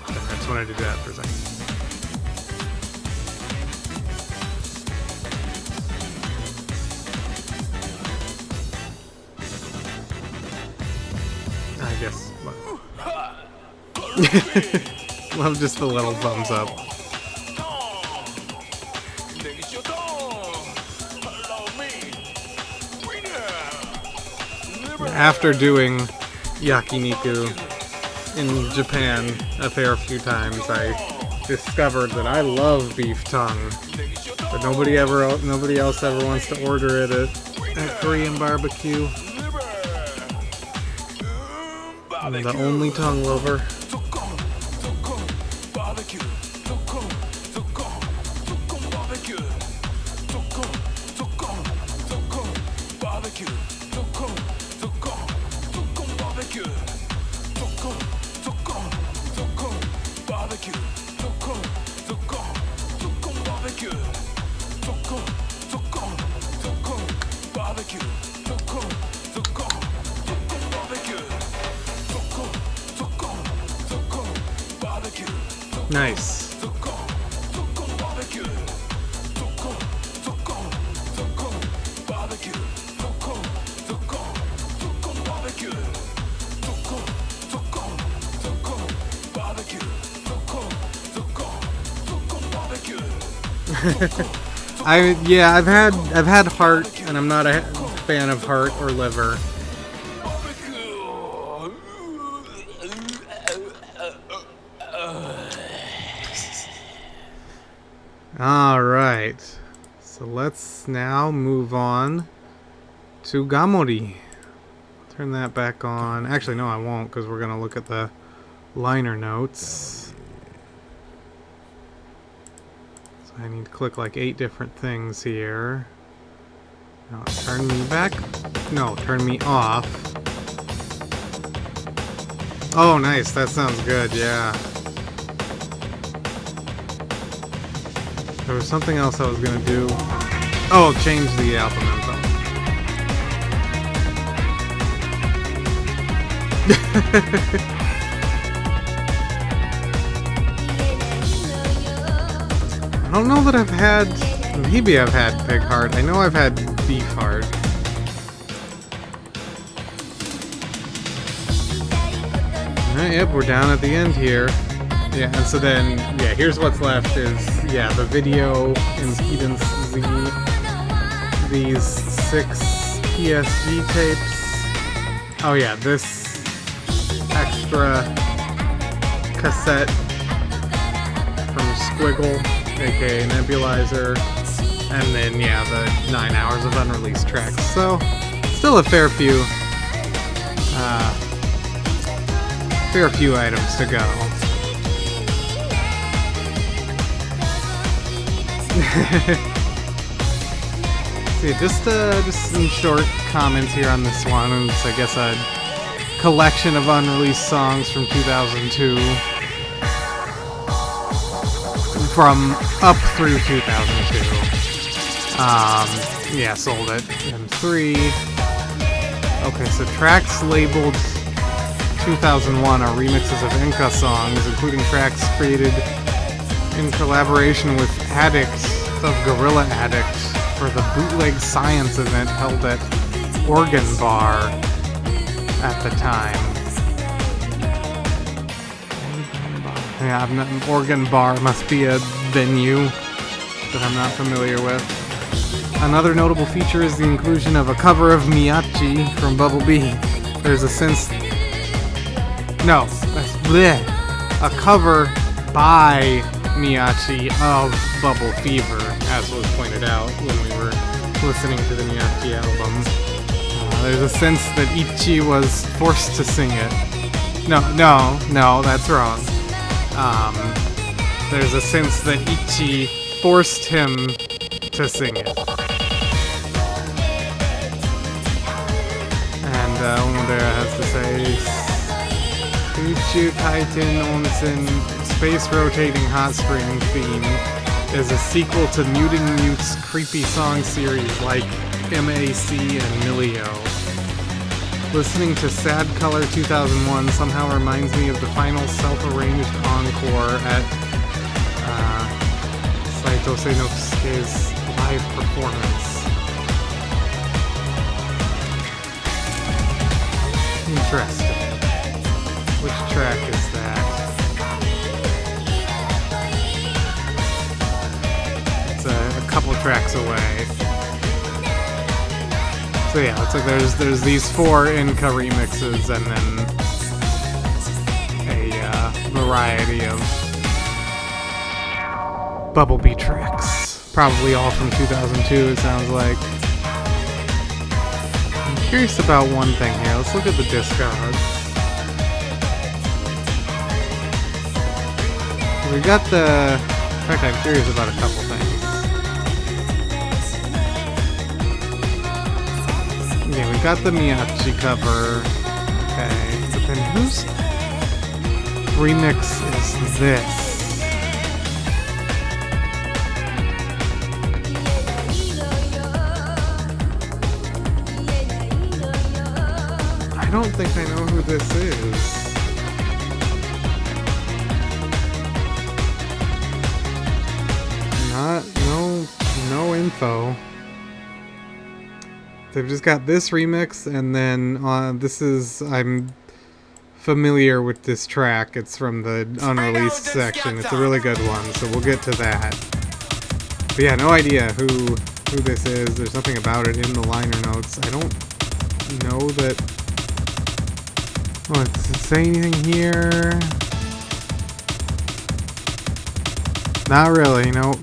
I just wanted to do that for a second. I guess. Love just the little thumbs up. After doing yakiniku in Japan a fair few times, I discovered that I love beef tongue, but nobody else ever wants to order it at Korean barbecue. I'm the only tongue lover. Nice. I've had heart, and I'm not a fan of heart or liver. Alright, so let's now move on to Gamori. Turn that back on. Actually, no, I won't, because we're going to look at the liner notes. So I need to click like 8 different things here. Now, turn me back. No, turn me off. Oh, nice. That sounds good, yeah. There was something else I was gonna do. Oh, change the album info. I don't know that I've had... Maybe I've had pig heart. I know I've had beef heart. Alright, yep, we're down at the end here. Yeah, and so then, yeah, here's what's left is, yeah, the video, impedance Z, these 6 PSG tapes. Oh yeah, this extra cassette from Squiggle, aka Nebulizer, and then, yeah, the 9 hours of unreleased tracks. So, still a fair few items to go. See, just some short comments here on this one. It's, I guess, a collection of unreleased songs from 2002. From up through 2002. Yeah, sold at M3. Okay, so tracks labeled 2001 are remixes of Inca songs, including tracks created in collaboration with Addict of Gorilla Addict for the Bootleg Science event held at Organ Bar at the time. Yeah, Organ Bar must be a venue that I'm not familiar with. Another notable feature is the inclusion of a cover of Miyachi from Bubble Bee. There's a sense... No, that's bleh. A cover by Miyachi of Bubble Fever, as was pointed out when we were listening to the Miyachi album. There's a sense that Ichi was forced to sing it. No, that's wrong. There's a sense that Ichi forced him to sing it. And Onodera has to say, Uchu Titan Onsen Space Rotating Hot Spring theme is a sequel to Muting Mute's creepy song series like MAC and Milio. Listening to Sad Color 2001 somehow reminds me of the final self-arranged encore at Saito Seinosuke's live performance. Interesting. Which track is that? It's a couple tracks away. So yeah, looks like there's these 4 Inca remixes and then a variety of Bubble Bee tracks. Probably all from 2002, it sounds like. I'm curious about one thing here. Let's look at the Discogs. We got the... In fact, I'm curious about a couple things. Yeah, we got the Miyachi cover. Okay, but then whose remix is this? I don't think I know who this is. No info. They've just got this remix, and then this is... I'm familiar with this track. It's from the unreleased section. It's a really good one, so we'll get to that. But yeah, no idea who this is. There's nothing about it in the liner notes. I don't know that... Oh, does it say anything here? Not really, nope.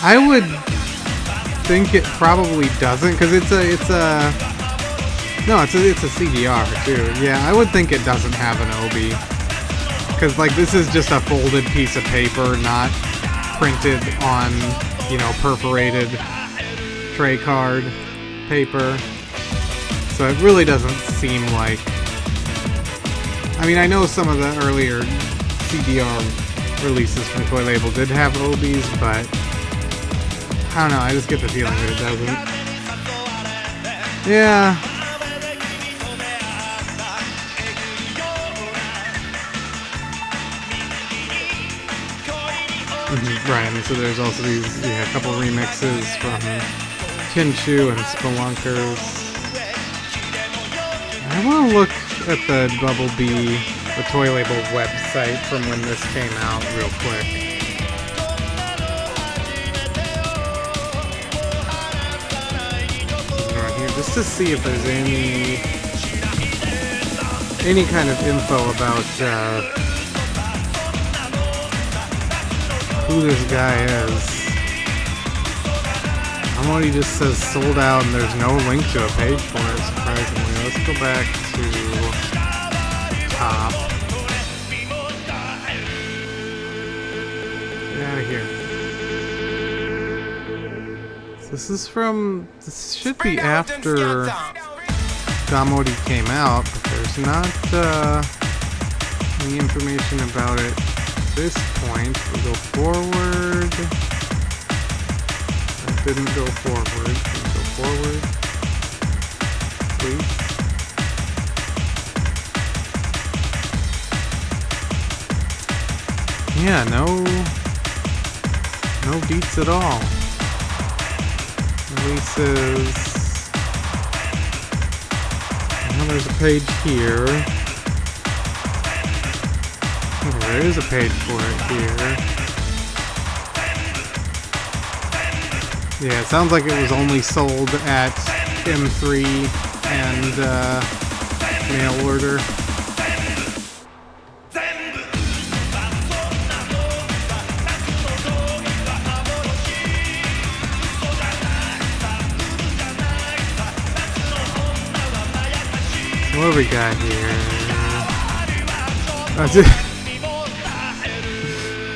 I would think it probably doesn't, because it's a CDR too. Yeah, I would think it doesn't have an OB, because like this is just a folded piece of paper, not printed on, you know, perforated tray card paper. So it really doesn't seem like... I mean, I know some of the earlier CDR releases from Toy Label did have OBs, but I don't know, I just get the feeling that it doesn't. Yeah. Right, and so there's also these, a couple remixes from Kinshu and Spelunkers. I want to look at the Bubble Bee, the Toy Label website from when this came out real quick. Right here, just to see if there's any kind of info about who this guy is. Amori just says sold out and there's no link to a page for it, surprisingly. Let's go back to top. Get out of here. This should be after Gamori came out, but there's not any information about it at this point. We go forward. That didn't go forward. Can we go forward? Please. Yeah, no beats at all. Releases. Now there's a page here. Oh, there is a page for it here. Yeah, it sounds like it was only sold at M3 and mail order. What do we got here?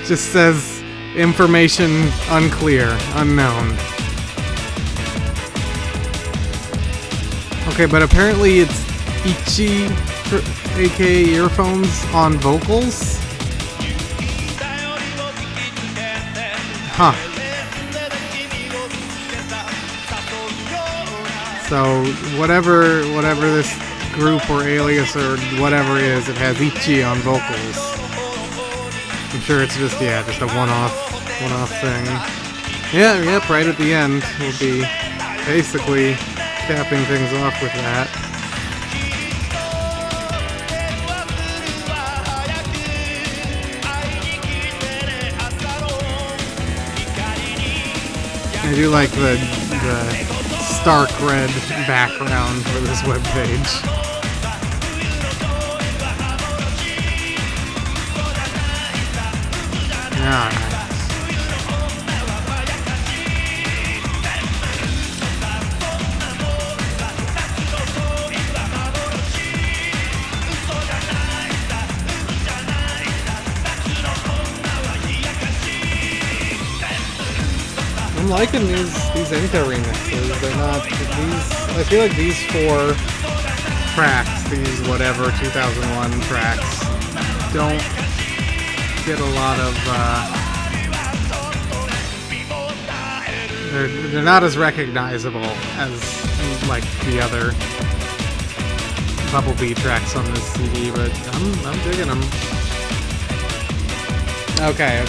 Just says information unclear, unknown. Okay, but apparently it's Ichi, aka earphones, on vocals. Huh. So whatever this group or alias or whatever it is, it has Ichi on vocals. I'm sure it's just a one-off thing. Yep, right at the end we'll be basically capping things off with that. I do like the stark red background for this webpage. Alright. I'm liking these Enjo remixes. They're not these. I feel like these 4 tracks, these whatever 2001 tracks, don't get a lot of. They're not as recognizable as like the other Bubble Bee tracks on this CD, but I'm digging them. Okay.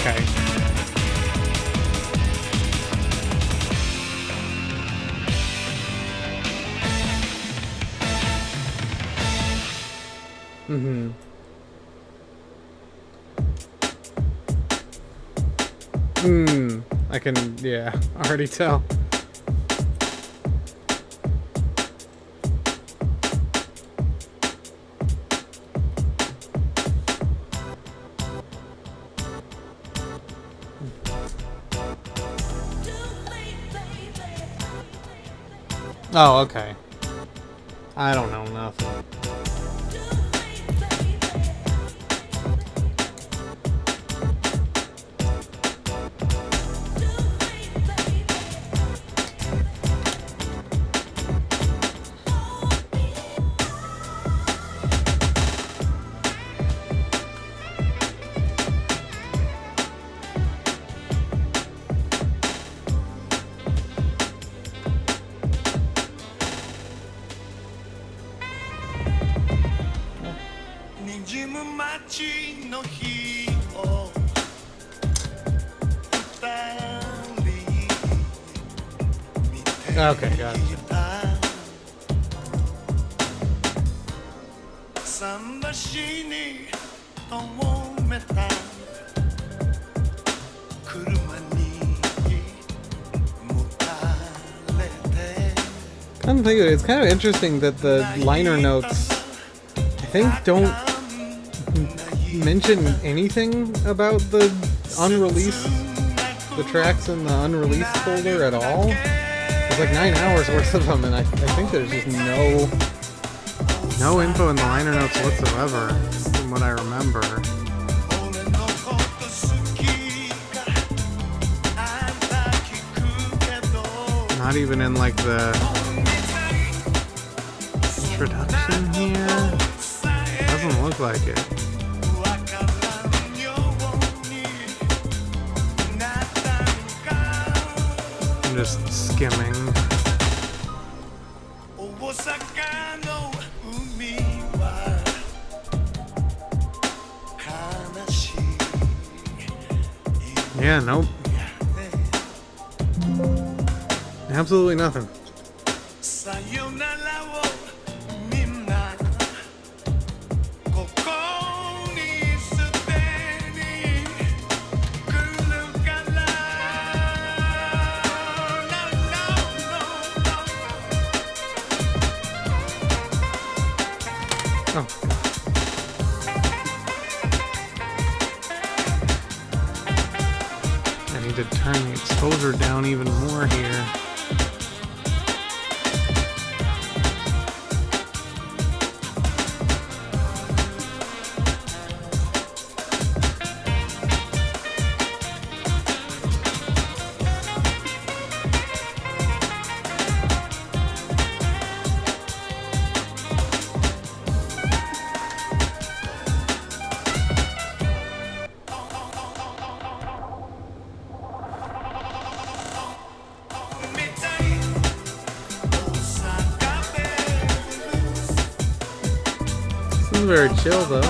I can, already tell. Oh, okay. I don't know nothing. Okay, gotcha. I'm thinking it's kind of interesting that the liner notes, I think, don't mention anything about the unreleased, the tracks in the unreleased folder at all. There's like 9 hours worth of them, and I think there's just no info in the liner notes whatsoever, from what I remember. Not even in like the introduction here. Doesn't look like it. I'm just skimming. Yeah, nope. Absolutely nothing. Oh. I need to turn the exposure down even more here. Very chill though.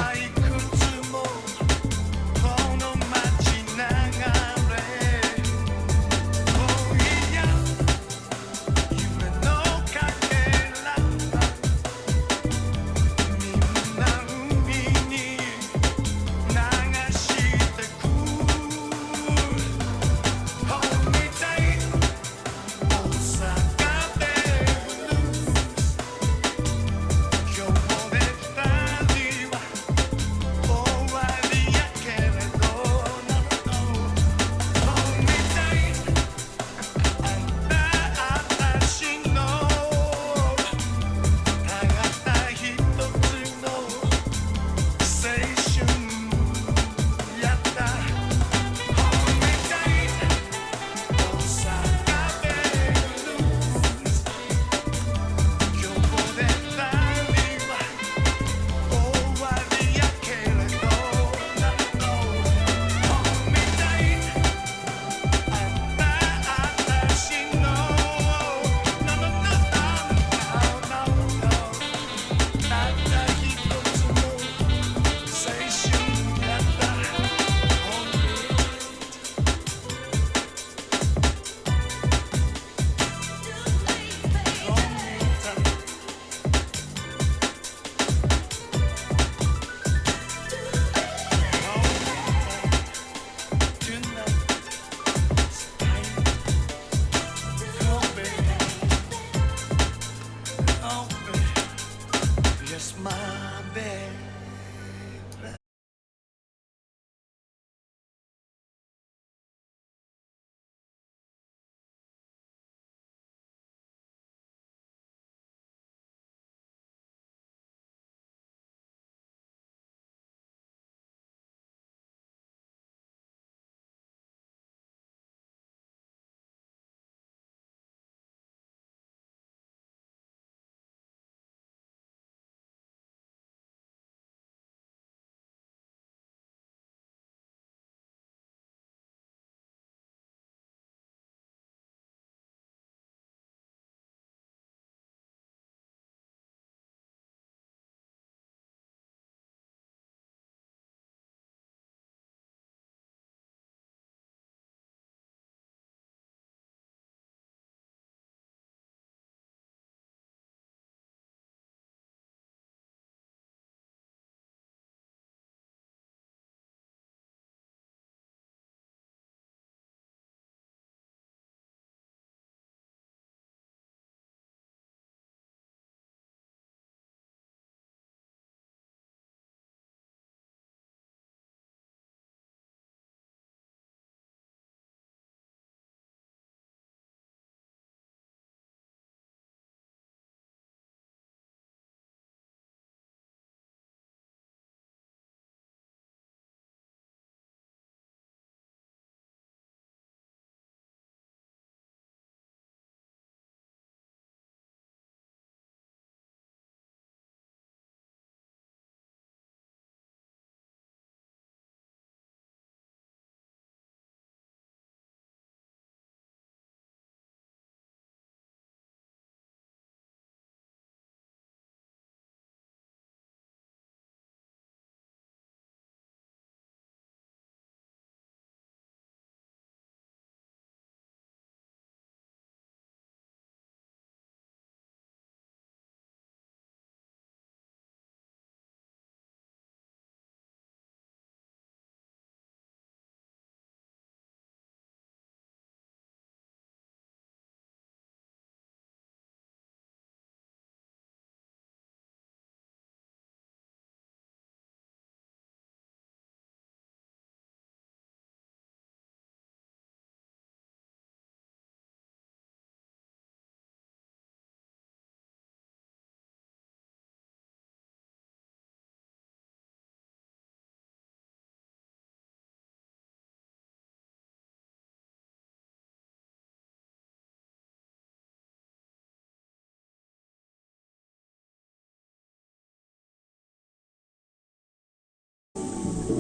Our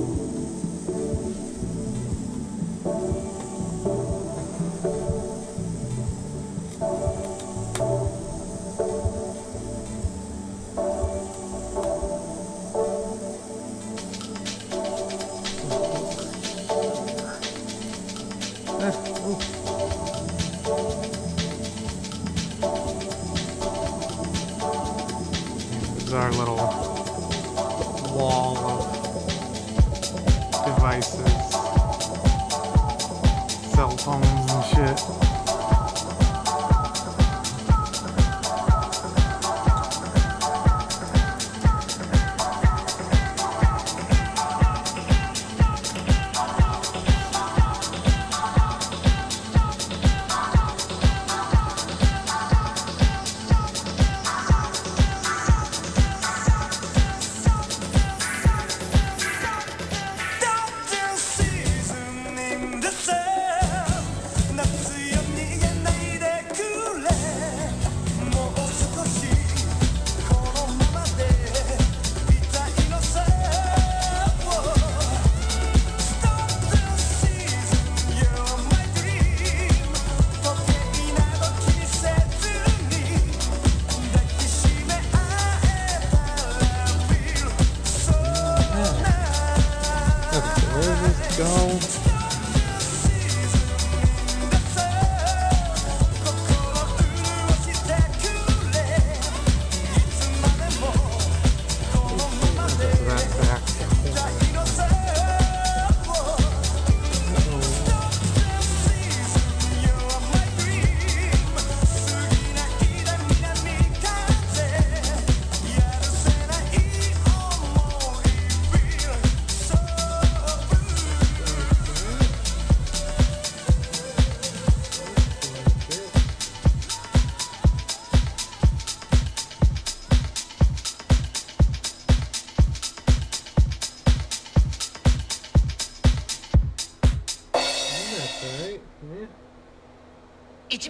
little wall of devices, cell phones and shit.1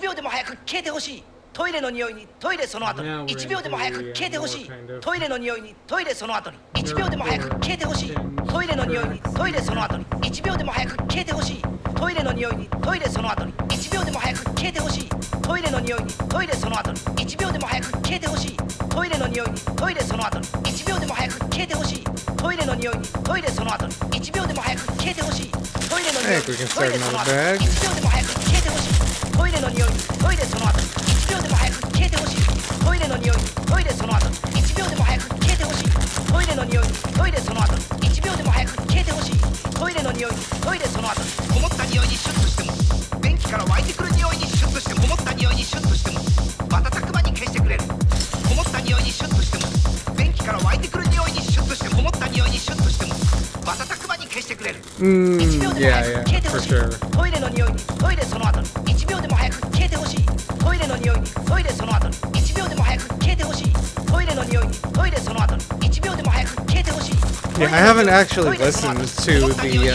秒でも早く消えてほしい。トイレの匂いにトイレその後に1秒でも早く消えてほしい。トイレの匂いにトイレその後に1秒でも早く消えてほしい。トイレの匂いにトイレその後に1秒でも早く消えてほしい。トイレの匂いにトイレその後に1秒でも早く消えてほしい。トイレの匂いにトイレその後に1秒でも早く消えてほしい。トイレの匂いにトイレその後に1秒でも早く消えてほしい。トイレの匂いにトイレその後に1秒でも早く消えてほしい。トイレの匂いにトイレその後に1秒でも早く消えてほしい。トイレの匂いにトイレその後に1秒でも早く消えてほしい。トイレの匂いにトイレその後に1秒でも早く消えてほしい。トイレの匂いにトイレその後に1秒でも早く消えてほしい。トイレの匂いにトイレその後にこもった匂いにシュッとしても便器から湧いてくる匂いにシュッとしてもこもった匂いにシュッとしても瞬く間に消してくれる。こもった匂いにシュッとしても便器から湧いてくる匂いにシュッとしてこもった匂いにシュッとしても瞬く間に消してくれる。1秒でも早く消えてほしい。トイレの匂いにトイレその後に1秒でも早く消えてほしい。トイレの匂いにトイレその後に1秒でも早く消えてほしい。トイレの匂いにトイレその後に1秒でも早く消えてほしい。Yeah, I haven't actually listened to the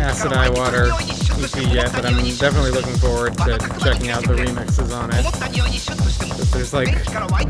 Acid Eye Water EP yet, but I'm definitely looking forward to checking out the remixes on it. There's like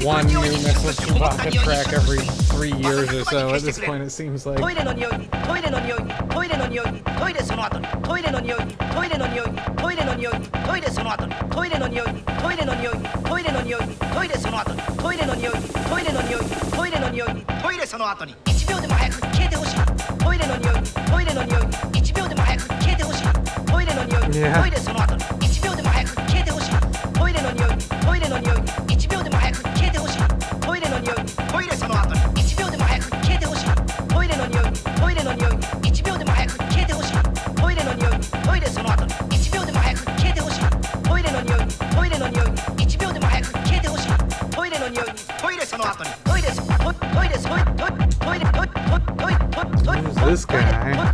one new Missile Chewbacca track every 3 years or so at this point, it seems like. トイレの匂いにトイレの匂いにトイレの匂いにトイレその後にトイレの匂いにトイレの匂いにトイレの匂いにトイレその後にトイレの匂いにトイレの匂いにトイレの匂いにトイレその後にトイレの匂いにトイレの匂いにトイレの匂いにトイレその後に1秒でも早く消えてほしい。トイレの匂いにトイレの匂いに1秒でも早く消えてほしい。トイレの匂いにトイレその後に1秒でも早く消えてほしい。トイレの匂いにトイレの匂いに1秒でも早く消えてほしい。トイレの匂いにトイレその後に1秒でも早く消えてほしい。トイレの匂いにトイレの匂いに1秒でも早く消えてほしい。トイレの匂いにトイレその後に1秒でも早く消えてほしい。トイレの匂いにトイレの匂いに1秒でも早く消えてほしい。トイレの匂いにトイレその後にトイレそトイレそトイレトイレトイレトイレ Who's this guy?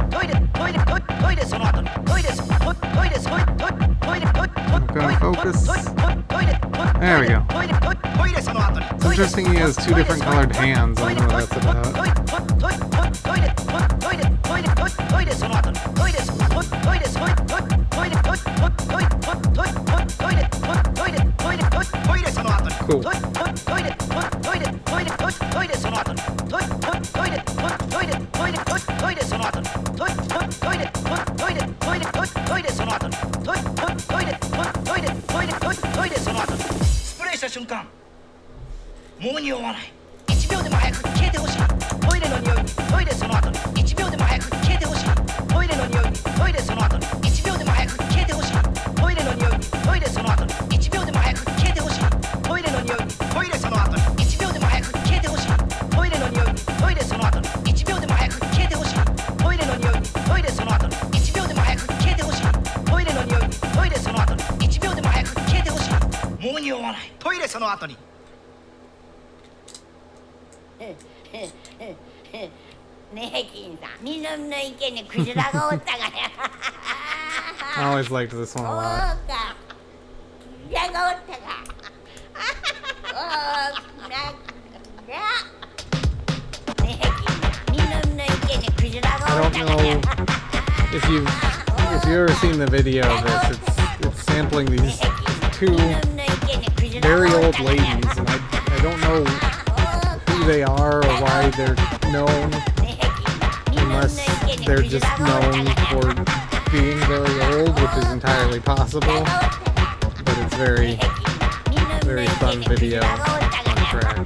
トイレトイレトイレその後にトイレそトイレそトイレトイレ Gonna focus. There we go. It's interesting he has two different colored hands. I don't know what that's about. Cool. の後に。ねえ金さん、南の池にクジラがおったがや。I always liked this one a そう lot. か、クジラがおったが。おー、な、ねえ金さん、南の池にクジラが I おっ don't たがや。 know if you've ever seen the video of this. It's sampling these two 南の池にクジラが very おっ old たがや。 ladies, and I don't know who they are or why they're known, unless they're just known for being very old, which is entirely possible. But it's very fun video on track.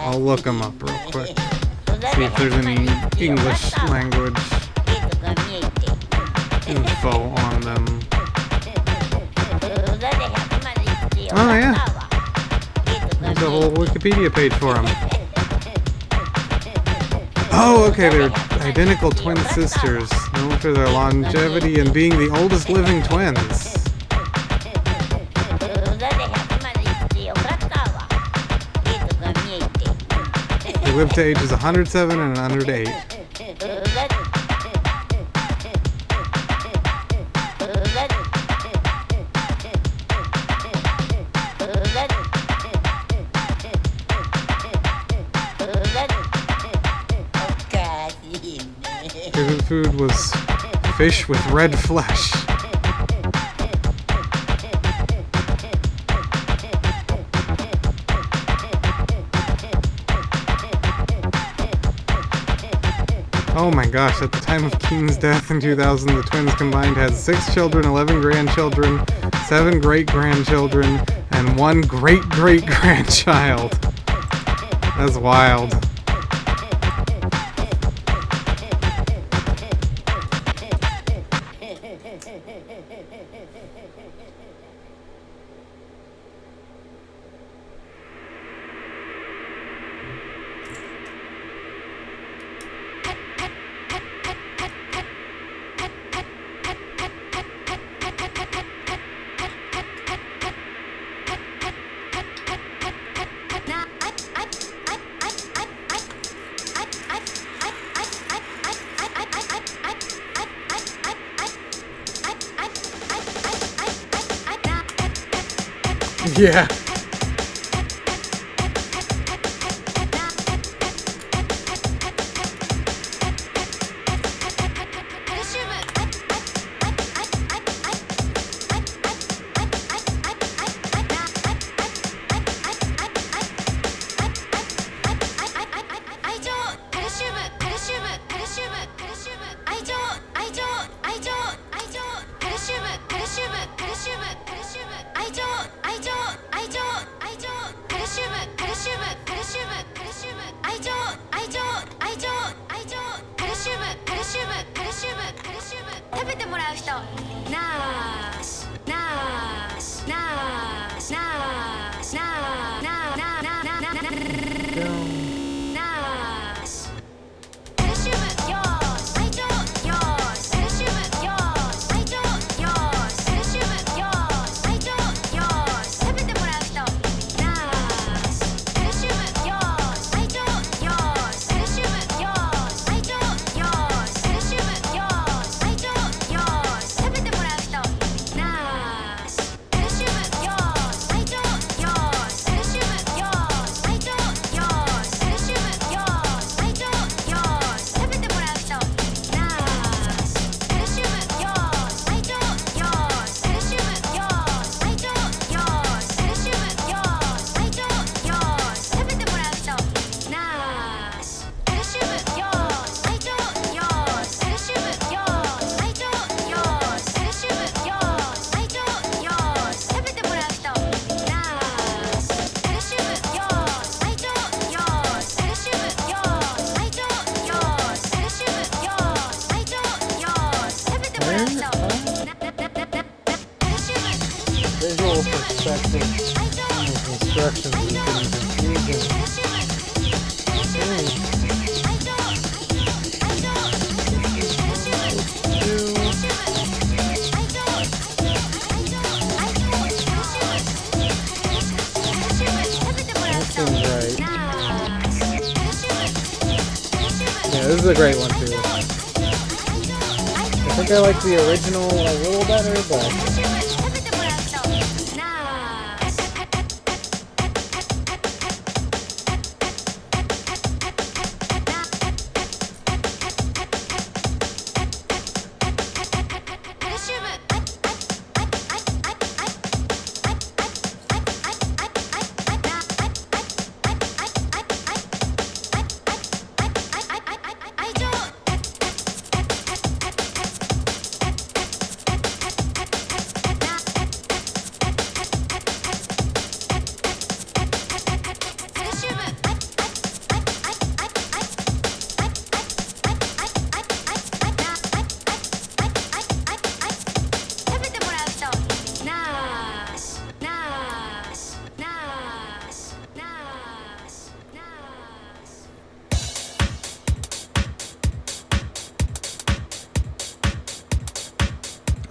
I'll look them up real quick. See if there's any English language info on them. Oh yeah, there's a whole Wikipedia page for them. Oh, okay, they're identical twin sisters, known for their longevity and being the oldest living twins. They lived to ages 107 and 108. Favorite food was fish with red flesh. Oh my gosh, at the time of Keen's death in 2000, the twins combined had 6 children, 11 grandchildren, 7 great-grandchildren, and 1 great-great-grandchild. That's wild. Yeah. expecting these instructions is getting confusing. This is a great one too. I think I like the original a little better, but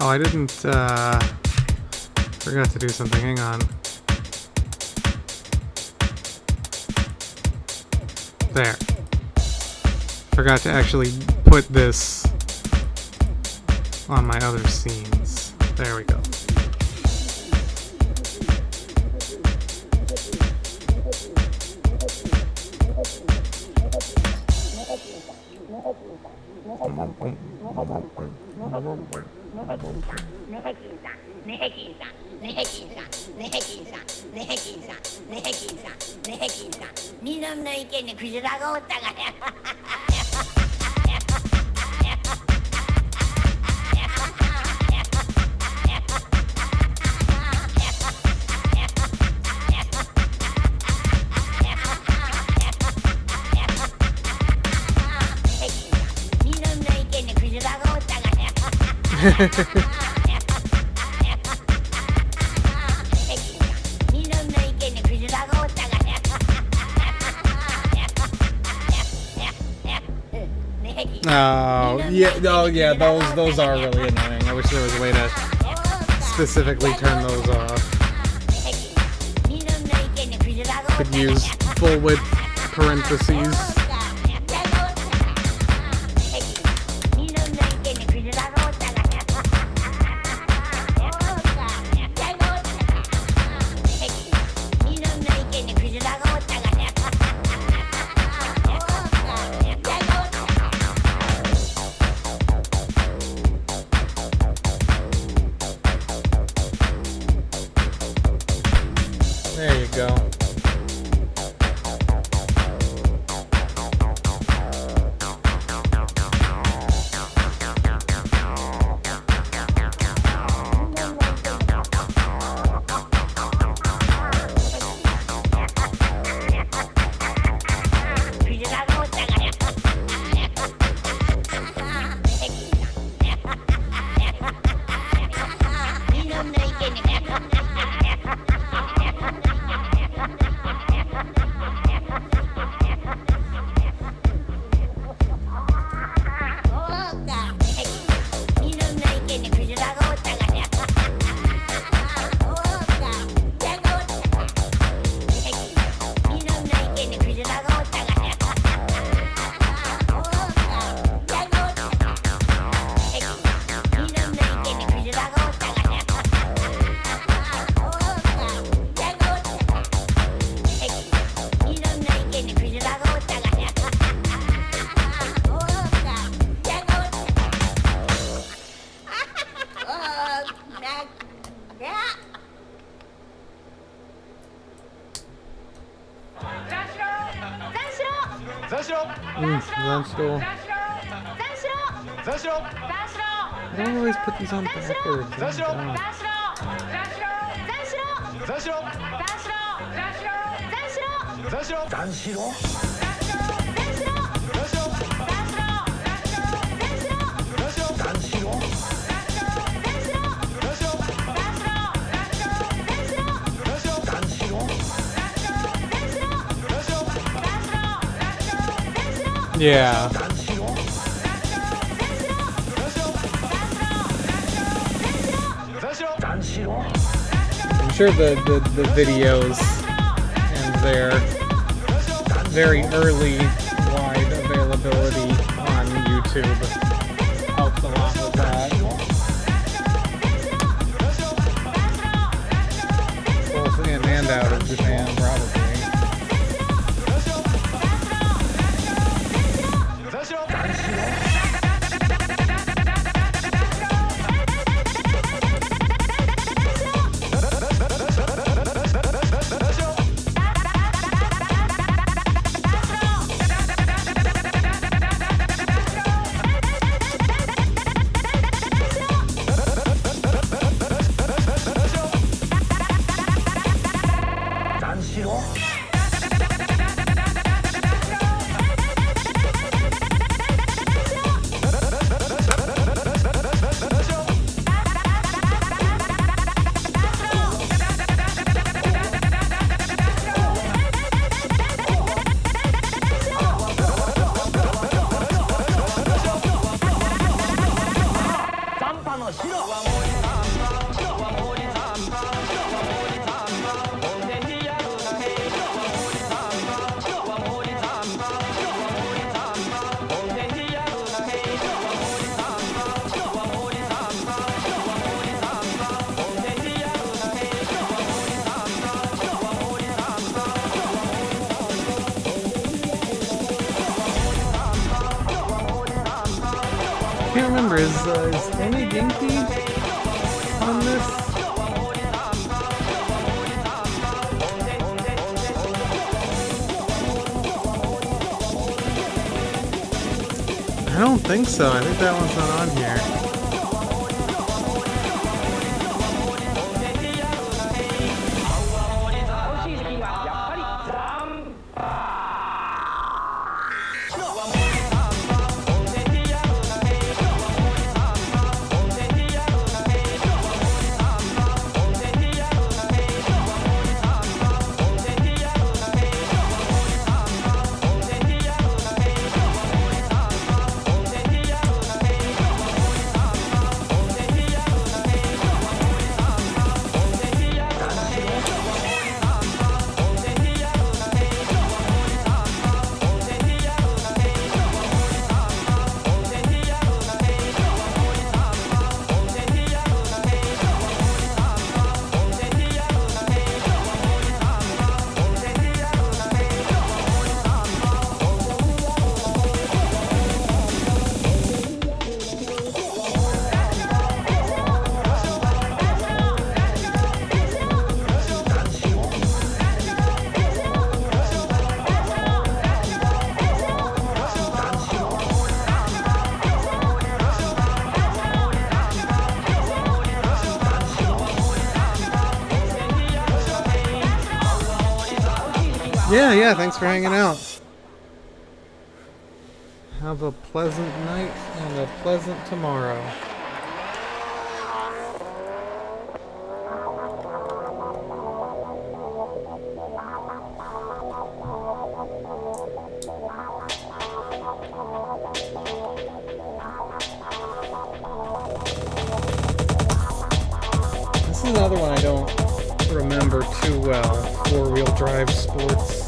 oh, I didn't, forgot to do something, hang on. There. Forgot to actually put this on my other scenes. There we go. Oh yeah, those are really annoying. I wish there was a way to specifically turn those off. Could use full width parentheses. There you go. I don't always put these on backwards. Yeah. I'm sure the videos and their very early wide availability on YouTube helped a lot with that. Both in and out of Japan, probably. I can't remember, is any Genki on this? I don't think so. I think that one's not on here. Yeah, thanks for hanging out. Have a pleasant night and a pleasant tomorrow. This is another one I don't remember too well. Four-wheel drive sports.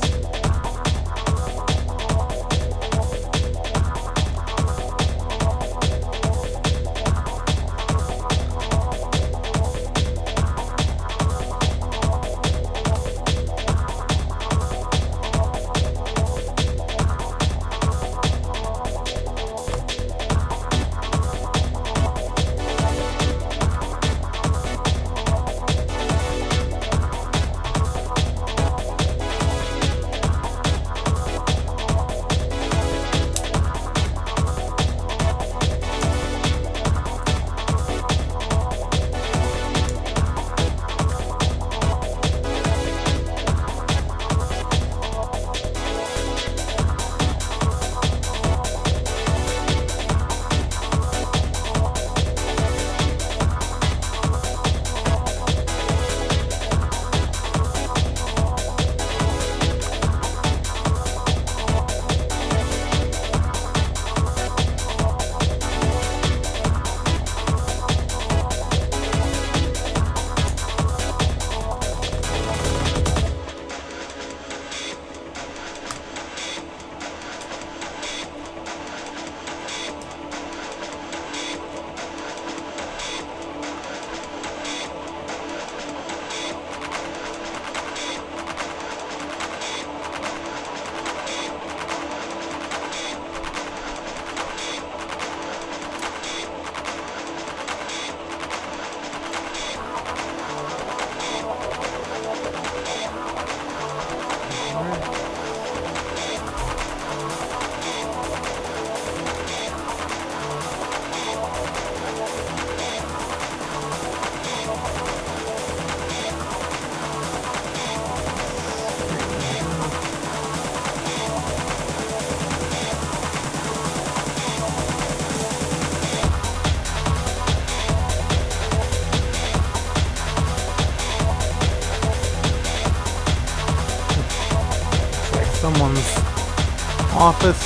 office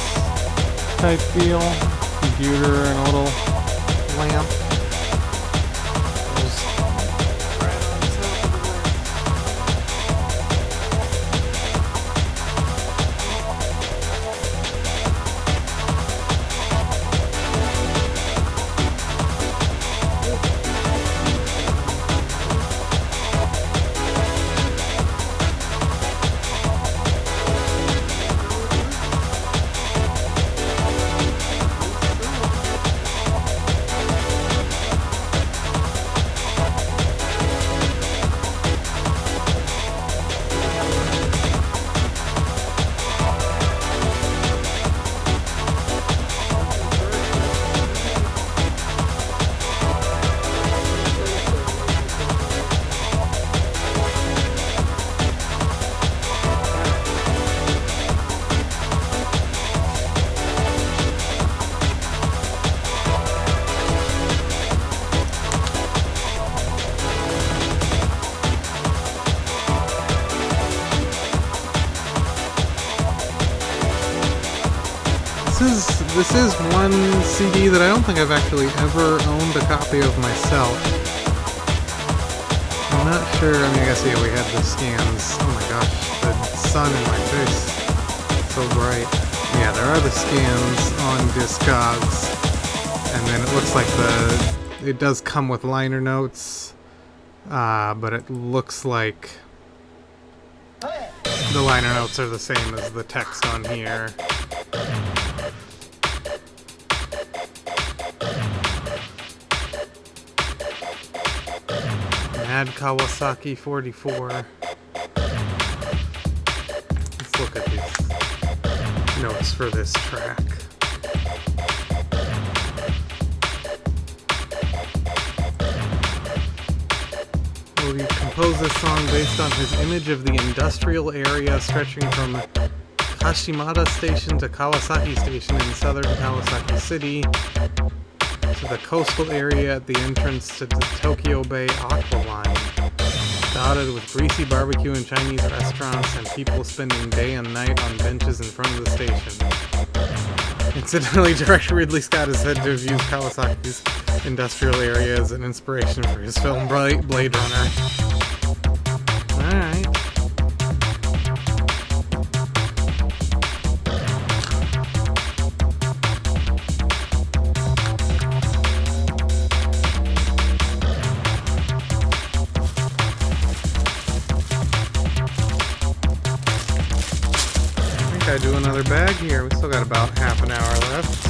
type deal. Computer and a little lamp. This is one CD that I don't think I've actually ever owned a copy of myself. I'm not sure. I mean, I guess, yeah, we had the scans. Oh my gosh, the sun in my face. So bright. Yeah, there are the scans on Discogs. And then it looks like it does come with liner notes. But it looks like the liner notes are the same as the text on here. Mad Kawasaki 44. Let's look at these notes for this track. Well, he composed this song based on his image of the industrial area stretching from Kashimada Station to Kawasaki Station in southern Kawasaki City, to the coastal area at the entrance to the Tokyo Bay Aqua Line, dotted with greasy barbecue and Chinese restaurants and people spending day and night on benches in front of the station. Incidentally, director Ridley Scott is said to have used Kawasaki's industrial area as an inspiration for his film Blade Runner. Alright. I do another bag here. We still got about half an hour left.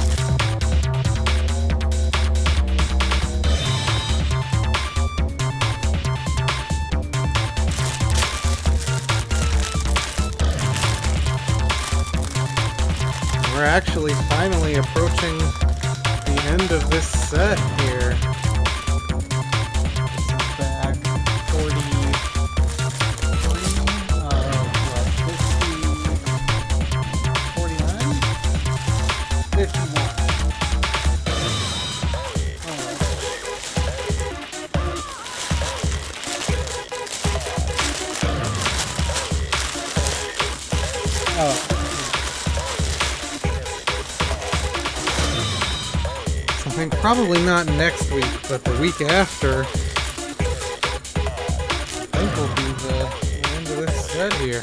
We're actually finally approaching the end of this set here. This is bag 43. 51. Oh. I think probably not next week, but the week after, I think will be the end of this set here.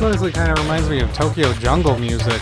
This honestly kind of reminds me of Tokyo Jungle music.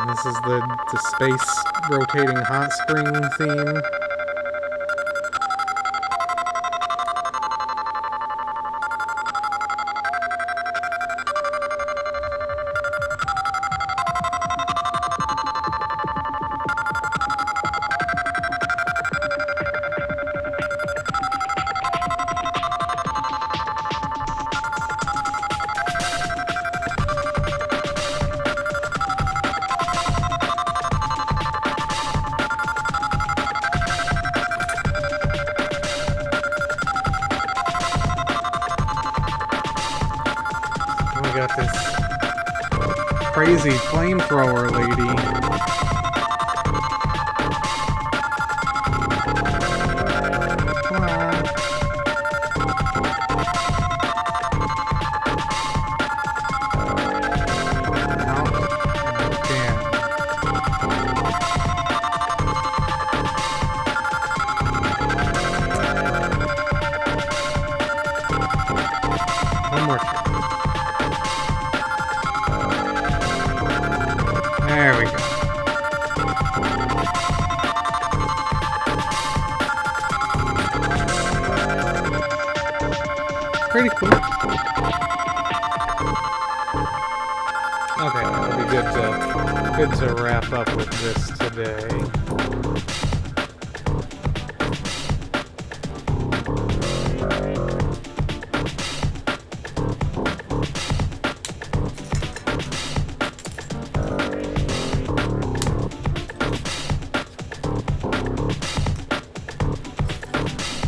This is the space rotating hot spring theme. Got this crazy flamethrower lady. Come on. One more try. There we go. Pretty cool. Okay, that'll be good to wrap up with this today.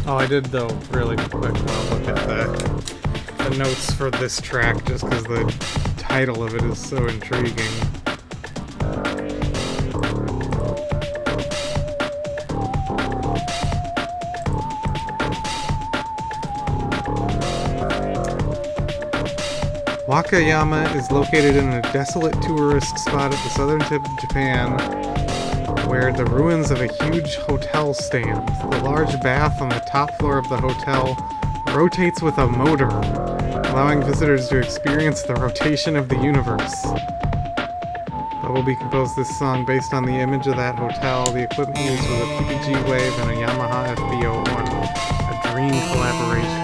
Oh, I did though, really quick, look at the notes for this track, just because the title of it is so intriguing. Wakayama is located in a desolate tourist spot at the southern tip of Japan, where the ruins of a huge hotel stand. The large bath on the top floor of the hotel rotates with a motor, allowing visitors to experience the rotation of the universe. Bubblebee composed this song based on the image of that hotel. The equipment used was a PPG Wave and a Yamaha FB01, a dream collaboration.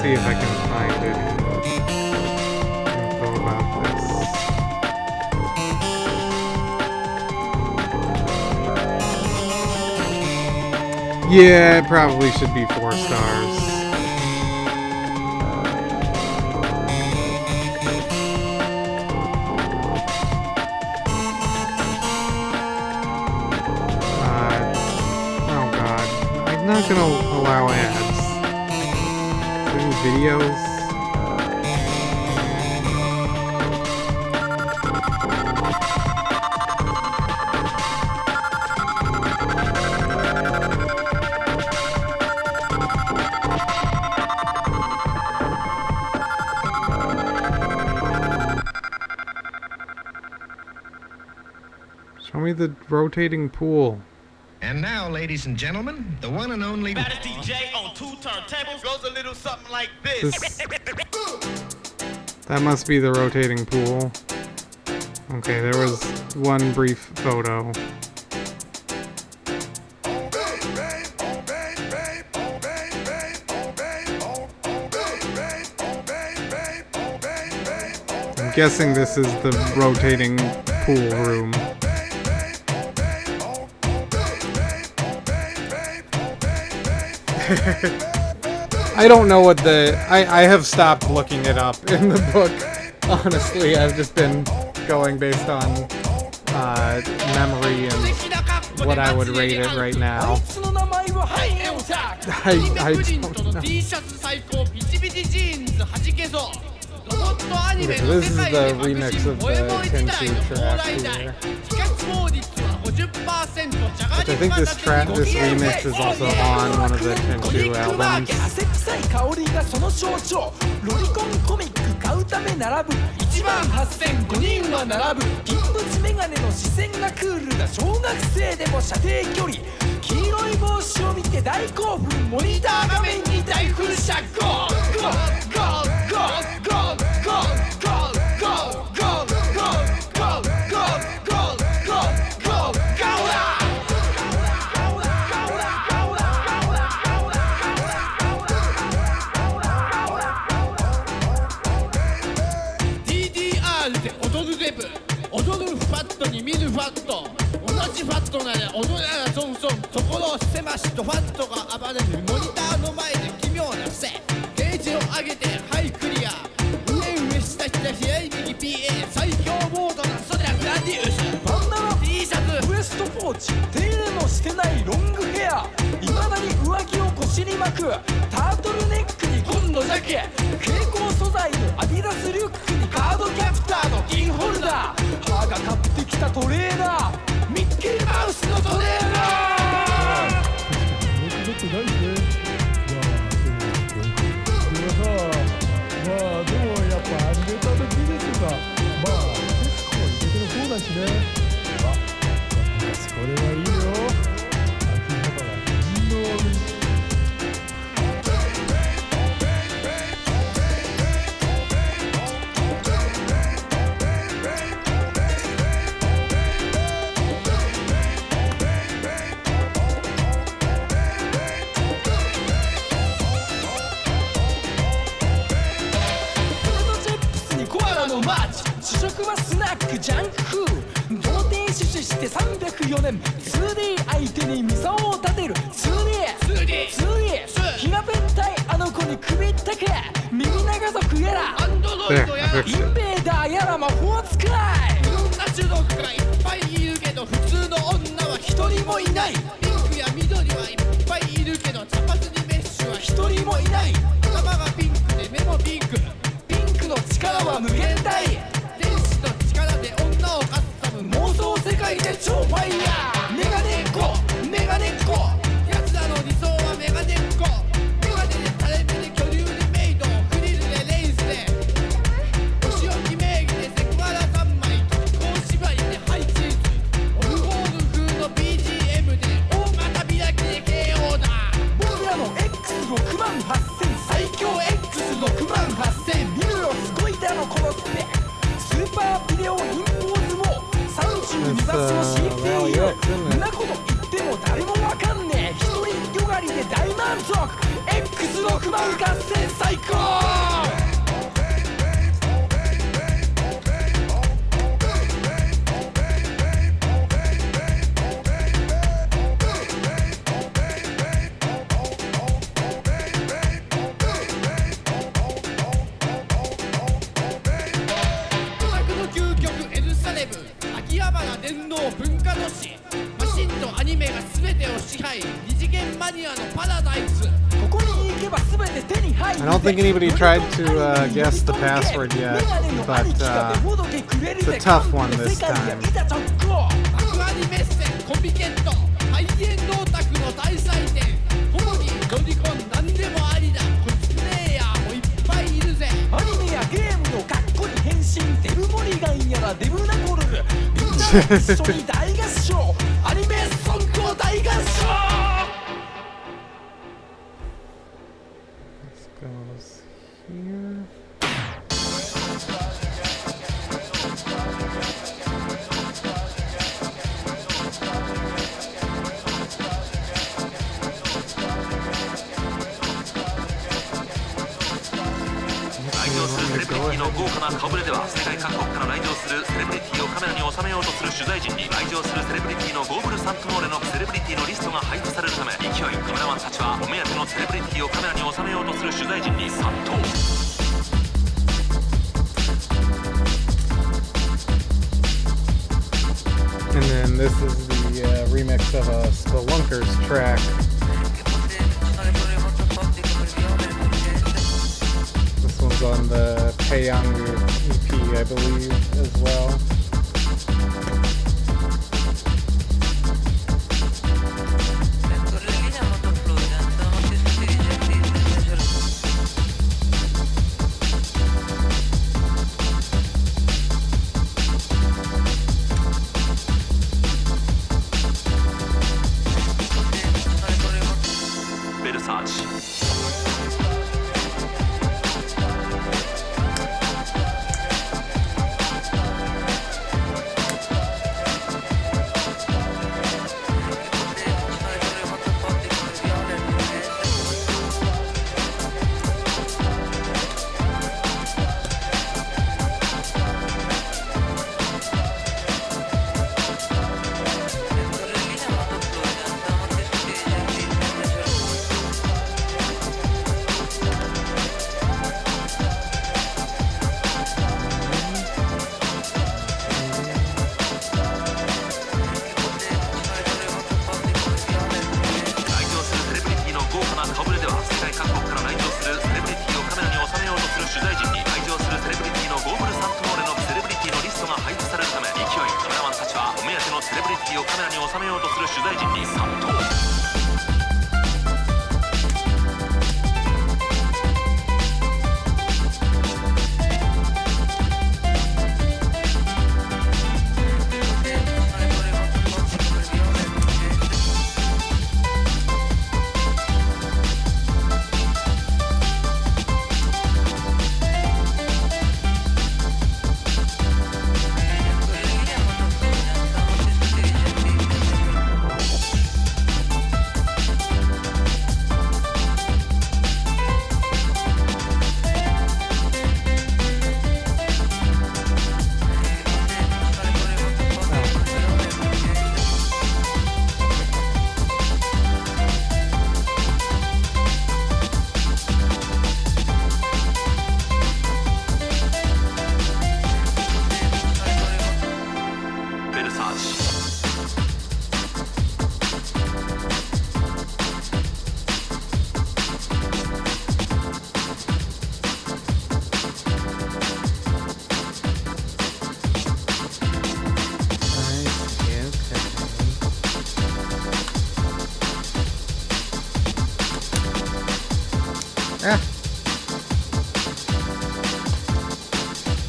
See if I can find any info about this. Yeah, it probably should be 4 stars. Oh god, I'm not gonna allow ads. Videos. me the rotating pool. And now, ladies and gentlemen, the one and only Baddest DJ on 2 turntables goes a little something like this. That must be the rotating pool. Okay, there was one brief photo. I'm guessing this is the rotating pool room. I don't know what I have stopped looking it up in the book. Honestly, I've just been going based on memory and what I would rate it right now. I don't know. Okay, this is the remix of the Tenchu track here. Which I think this remix is also on one of the Tenchu albums. ロリコンコミック買うため並ぶ1万8005人は並ぶ銀縁メガネの視線がクールな小学生でも射程距離黄色い帽子を見て大興奮モニター画面に大噴射ゴーゴーゴーゴーゴーゴーゴーゴーゴーゴーゴーゴーゴーゴーゴーゴーに見るファット同じファットなら踊らなソンソン所狭しとファットが暴れるモニターの前で奇妙なせゲージを上げてはいクリア上下左右 PA 最強モードなそりゃグラディウスバンダナ T シャツウエストポーチ手入れのしてないロングヘア未だに上着を腰に巻くタートルネックに紺のジャケ蛍光素材のアディダスリュックにカードキャプターのキーホルダー母が買ってきたトレーナーミッキーマウスのトレーナー僕ないねまあでもやっぱ始めた時ですがまあ結構イケてる方だしねこれはいいよ秋葉原運動主食はスナックジャンクフー童貞死守して304年 2D 相手にミサを立てる 2D ヒガペン隊あの子に首ったけ耳長族やらアンドロイドやらインベーダーやら魔法使いいろんな種族がいっぱいいるけど普通の女は一人もいないピンクや緑はいっぱいいるけど茶髪にメッシュは一人もいない頭がピンクで目もピンクピンクの力は無限大天使の力で女をカスタム妄想世界で超ファイヤーメガネっ子メガネっ子奴らの理想はメガネっ子メガネで垂れ目で巨竜でメイドフリルでレイズでお仕置き名義でセクハラ3枚特攻縛りでハイチーズオフボール風の BGM で大股開きで KO だ僕らの X6万8000最強 X6万8000見るよすごいだろこのスペスーパービデオインポーズも32バスの CPU んなこと言っても誰もわかんねえ一人よがりで大満足 X6万合戦最高電脳文化都市マシンとアニメが全てを支配二次元マニアのパラダイスここに行けば全て手に入る I don't think anybody tried to guess the password yet, but it's a tough one this time. アクアニメッセンコミケットハイエンドオタクの大祭典ホモにロリコン何でもありだコスプレイヤーもいっぱいいるぜアニメやゲームの格好に変身デブモリガンやらデブナコルルみんな一緒に大合唱 here. Go の豪華な顔ぶれでは世界各国から来場するセレブリティをカメラに収めようとする取材陣に来場するセレブリティのゴーブルサントモーレのセレブリティのリストが配布されるため勢いカメラマンたちはお目当てのセレブリティをカメラに収めようとする取材陣に殺到。And then this is the remix of a Spelunkers track. This one's on the Taeyangu EP, I believe, as well.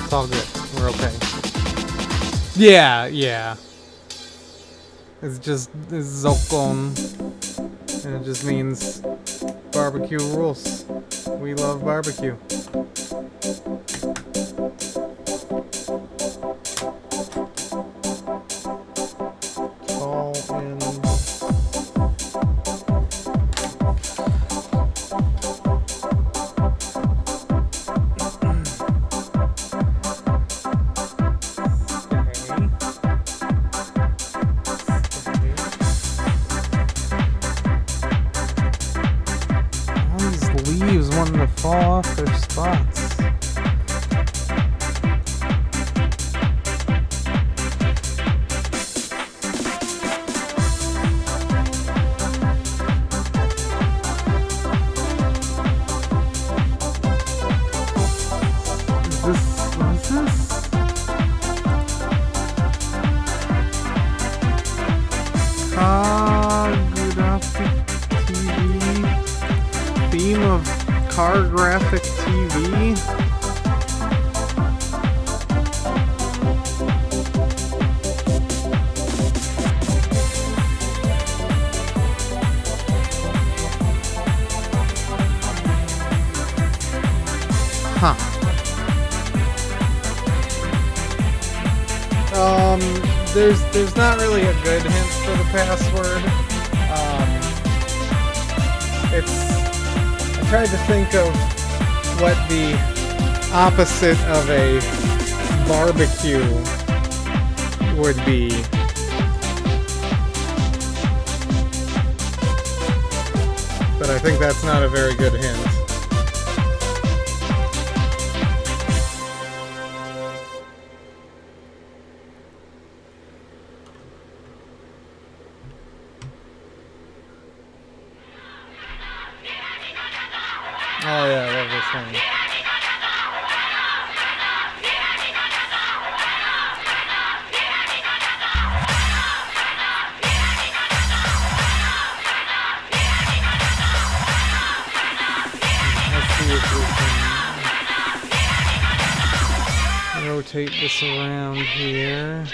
It's all good. We're okay. Yeah. It's just Zokkon. And it just means barbecue rules. We love barbecue. Call in. Wanting to fall off their spots. What is this? Graphic TV? Theme of Car Graphic TV? Huh. There's not really a good hint for the password. I tried to think of what the opposite of a barbecue would be. But I think that's not a very good hint. Oh yeah, I love this one. Let's see if we can rotate this around here.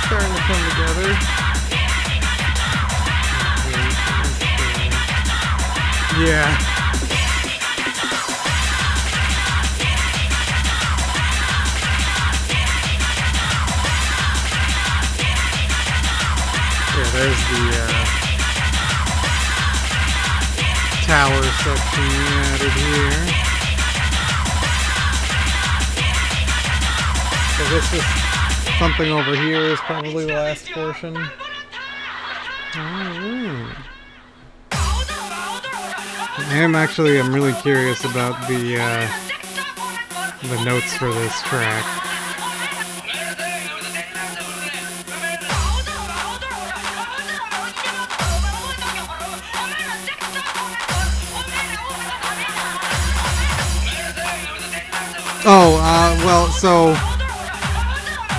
Starting to come together. Yeah. Yeah, there's the tower section we added here. So this is something over here is probably the last portion. I'm really curious about the notes for this track. Well, so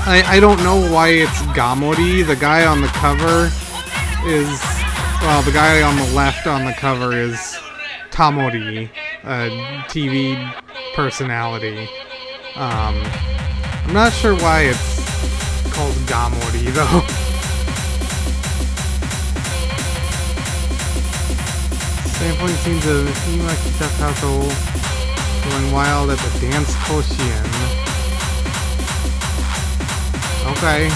I don't know why it's Gamori. The guy on the cover is, well, the guy on the left on the cover is Tamori, a TV personality. I'm not sure why it's called Gamori though. Sampling scenes of Ima Kitakato going wild at the dance Koshien. Okay.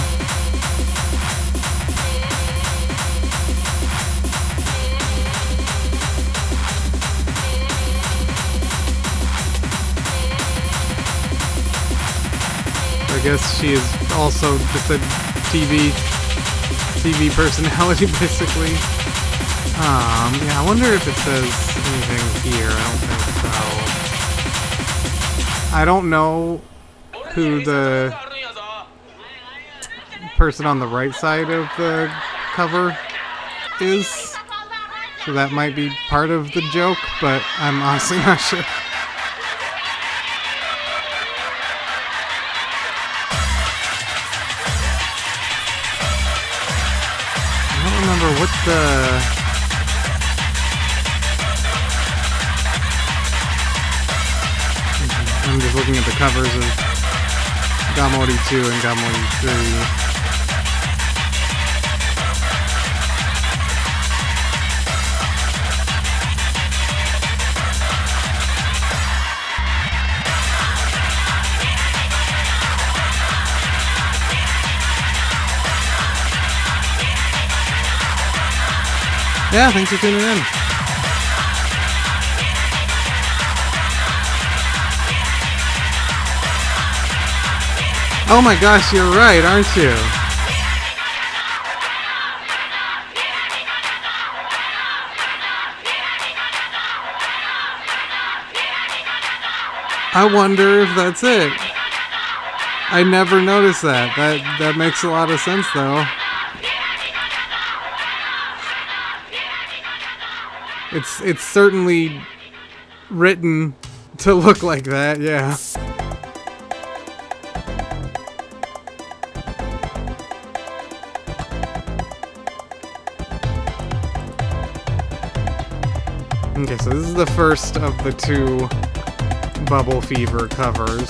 I guess she is also just a TV personality, basically. Yeah, I wonder if it says anything here. I don't think so. I don't know who the person on the right side of the cover is, so that might be part of the joke, but I'm honestly not sure. I don't remember what I'm just looking at the covers of Gamori 2 and Gamori 3. Yeah, thanks for tuning in. Oh my gosh, you're right, aren't you? I wonder if that's it. I never noticed that. That makes a lot of sense though. It's certainly written to look like that, yeah. Okay, so this is the first of the two Bubble Fever covers.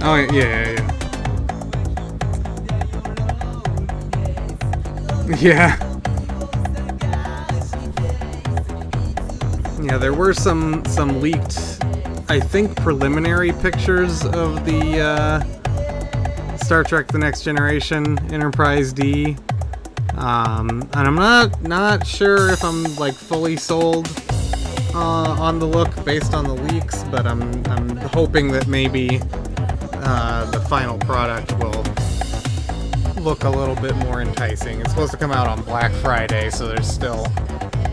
Oh yeah. Yeah. Yeah, there were some leaked, I think, preliminary pictures of the Star Trek: The Next Generation Enterprise D, and I'm not sure if I'm like fully sold on the look based on the leaks, but I'm hoping that maybe the final product will look a little bit more enticing. It's supposed to come out on Black Friday, so there's still,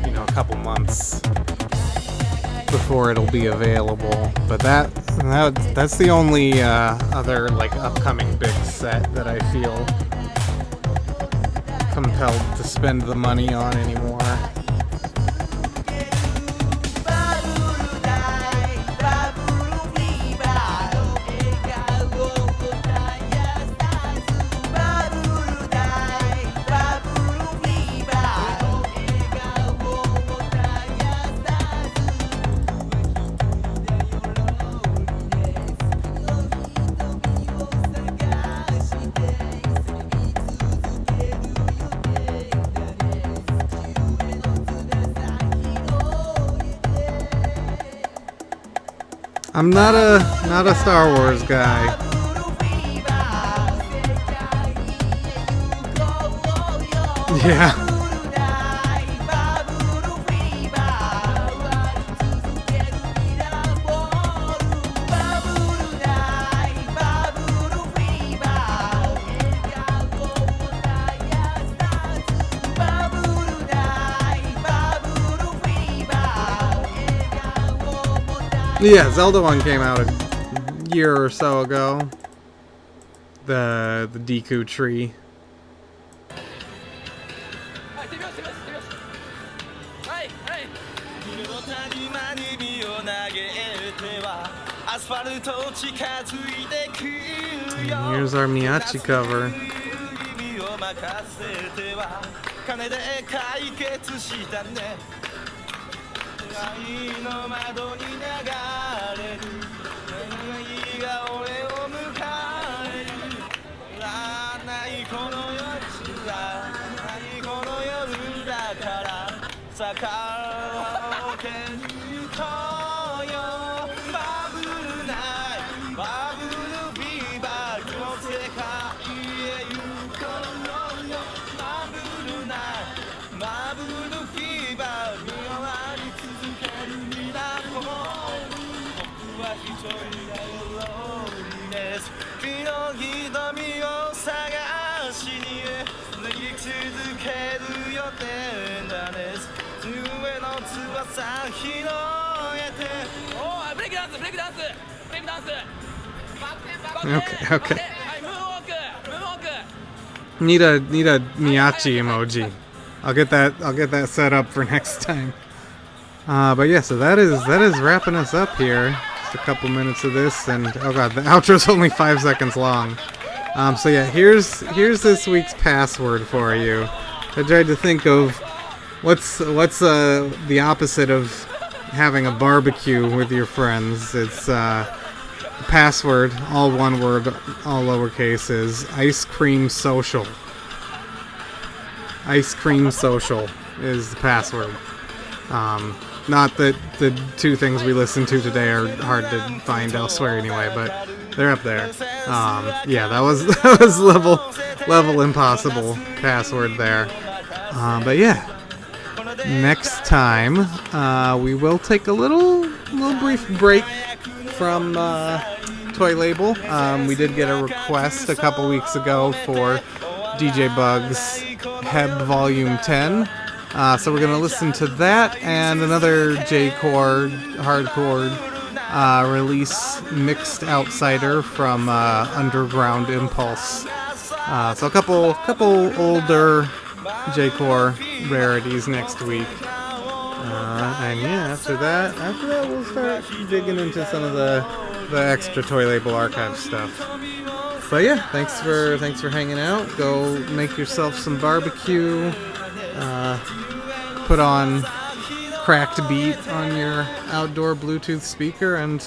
a couple months before it'll be available. But that's the only other like upcoming big set that I feel compelled to spend the money on anymore. I'm not a Star Wars guy. Yeah. Yeah, Zelda 1 came out a year or so ago. The Deku tree. And here's our Miyachi cover. Okay. Need a Miyachi emoji. I'll get that set up for next time. But yeah, so that is wrapping us up here. Just a couple minutes of this, and oh god, the outro's only 5 seconds long. So yeah, here's this week's password for you. I tried to think of what's the opposite of having a barbecue with your friends. It's the password, all one word, all lowercase, is ice cream social. Ice cream social is the password. Not that the two things we listened to today are hard to find elsewhere anyway, but they're up there. Yeah, that was level impossible password there. But yeah, next time we will take a little brief break from Toy Label. We did get a request a couple weeks ago for DJ Bug's Heb Volume 10. So we're going to listen to that and another J-Core hardcore release, Mixed Outsider from Underground Impulse. So a couple older J-Core rarities next week. And yeah, after that we'll start digging into some of the extra Toy Label archive stuff. But yeah, thanks for hanging out. Go make yourself some barbecue. Put on Cracked Beat on your outdoor Bluetooth speaker and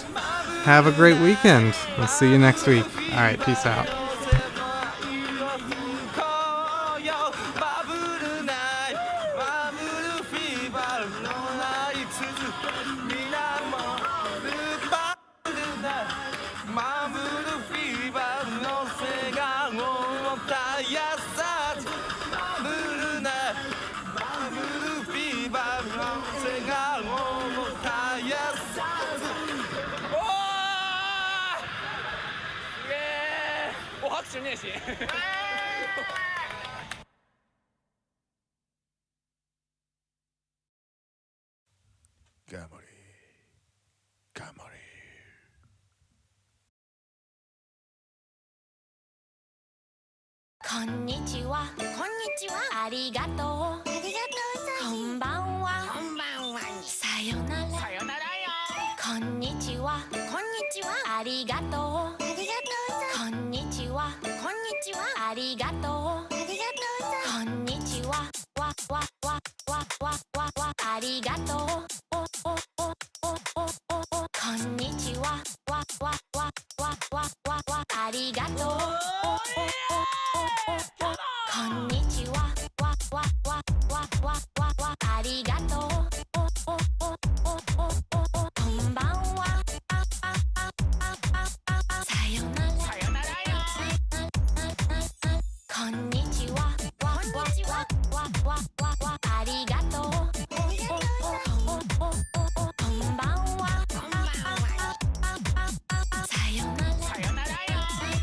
have a great weekend. We'll see you next week. Alright, peace out.こんにちは。こんにちは。ありがとう。ありがとうさ。こんばんは。こんばんは。さよなら。さよならよ。こんにちは。こんにちは。ありがとう。ありがとうさ。こんにちは。こんにちは。ありがとう。ありがとうさ。こんにちは。ありがとう。こんにちは。ありがとう。こんにちは。ありがとう。こんばんは。さよなら。さよならよ。こ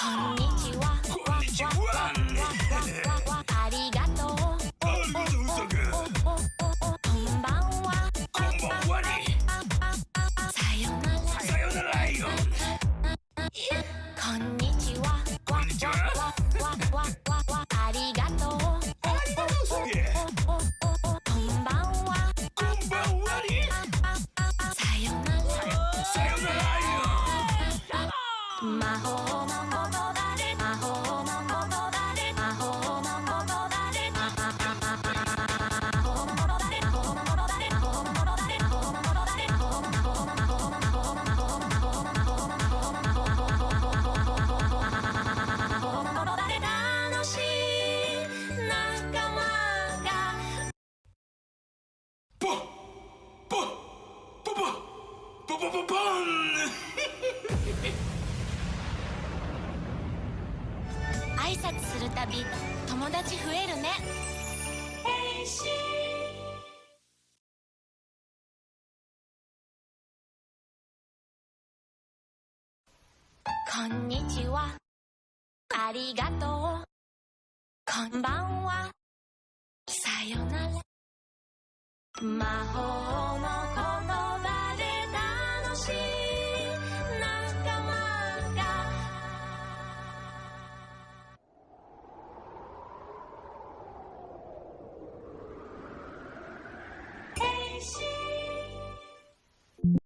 んにちは。ありがとう。こんばんは。さよなら。さよならよ。こんにちは。ありがとう。こんばんは。さよなら。さよならよ。こんにちは。ありがとう。こんばんは。さよなら。さよならよ。魔法のものだれ。魔法のものだれ。魔法のものだれ。魔法のものだれ。魔法のものだれ。魔法のものだれ。魔法のものだれ。魔法のものだれ。楽しい仲間がポッポッポポポポポポン挨拶するたび友達増えるね。こんにちは。ありがとう。こんばんは。さよなら。魔法の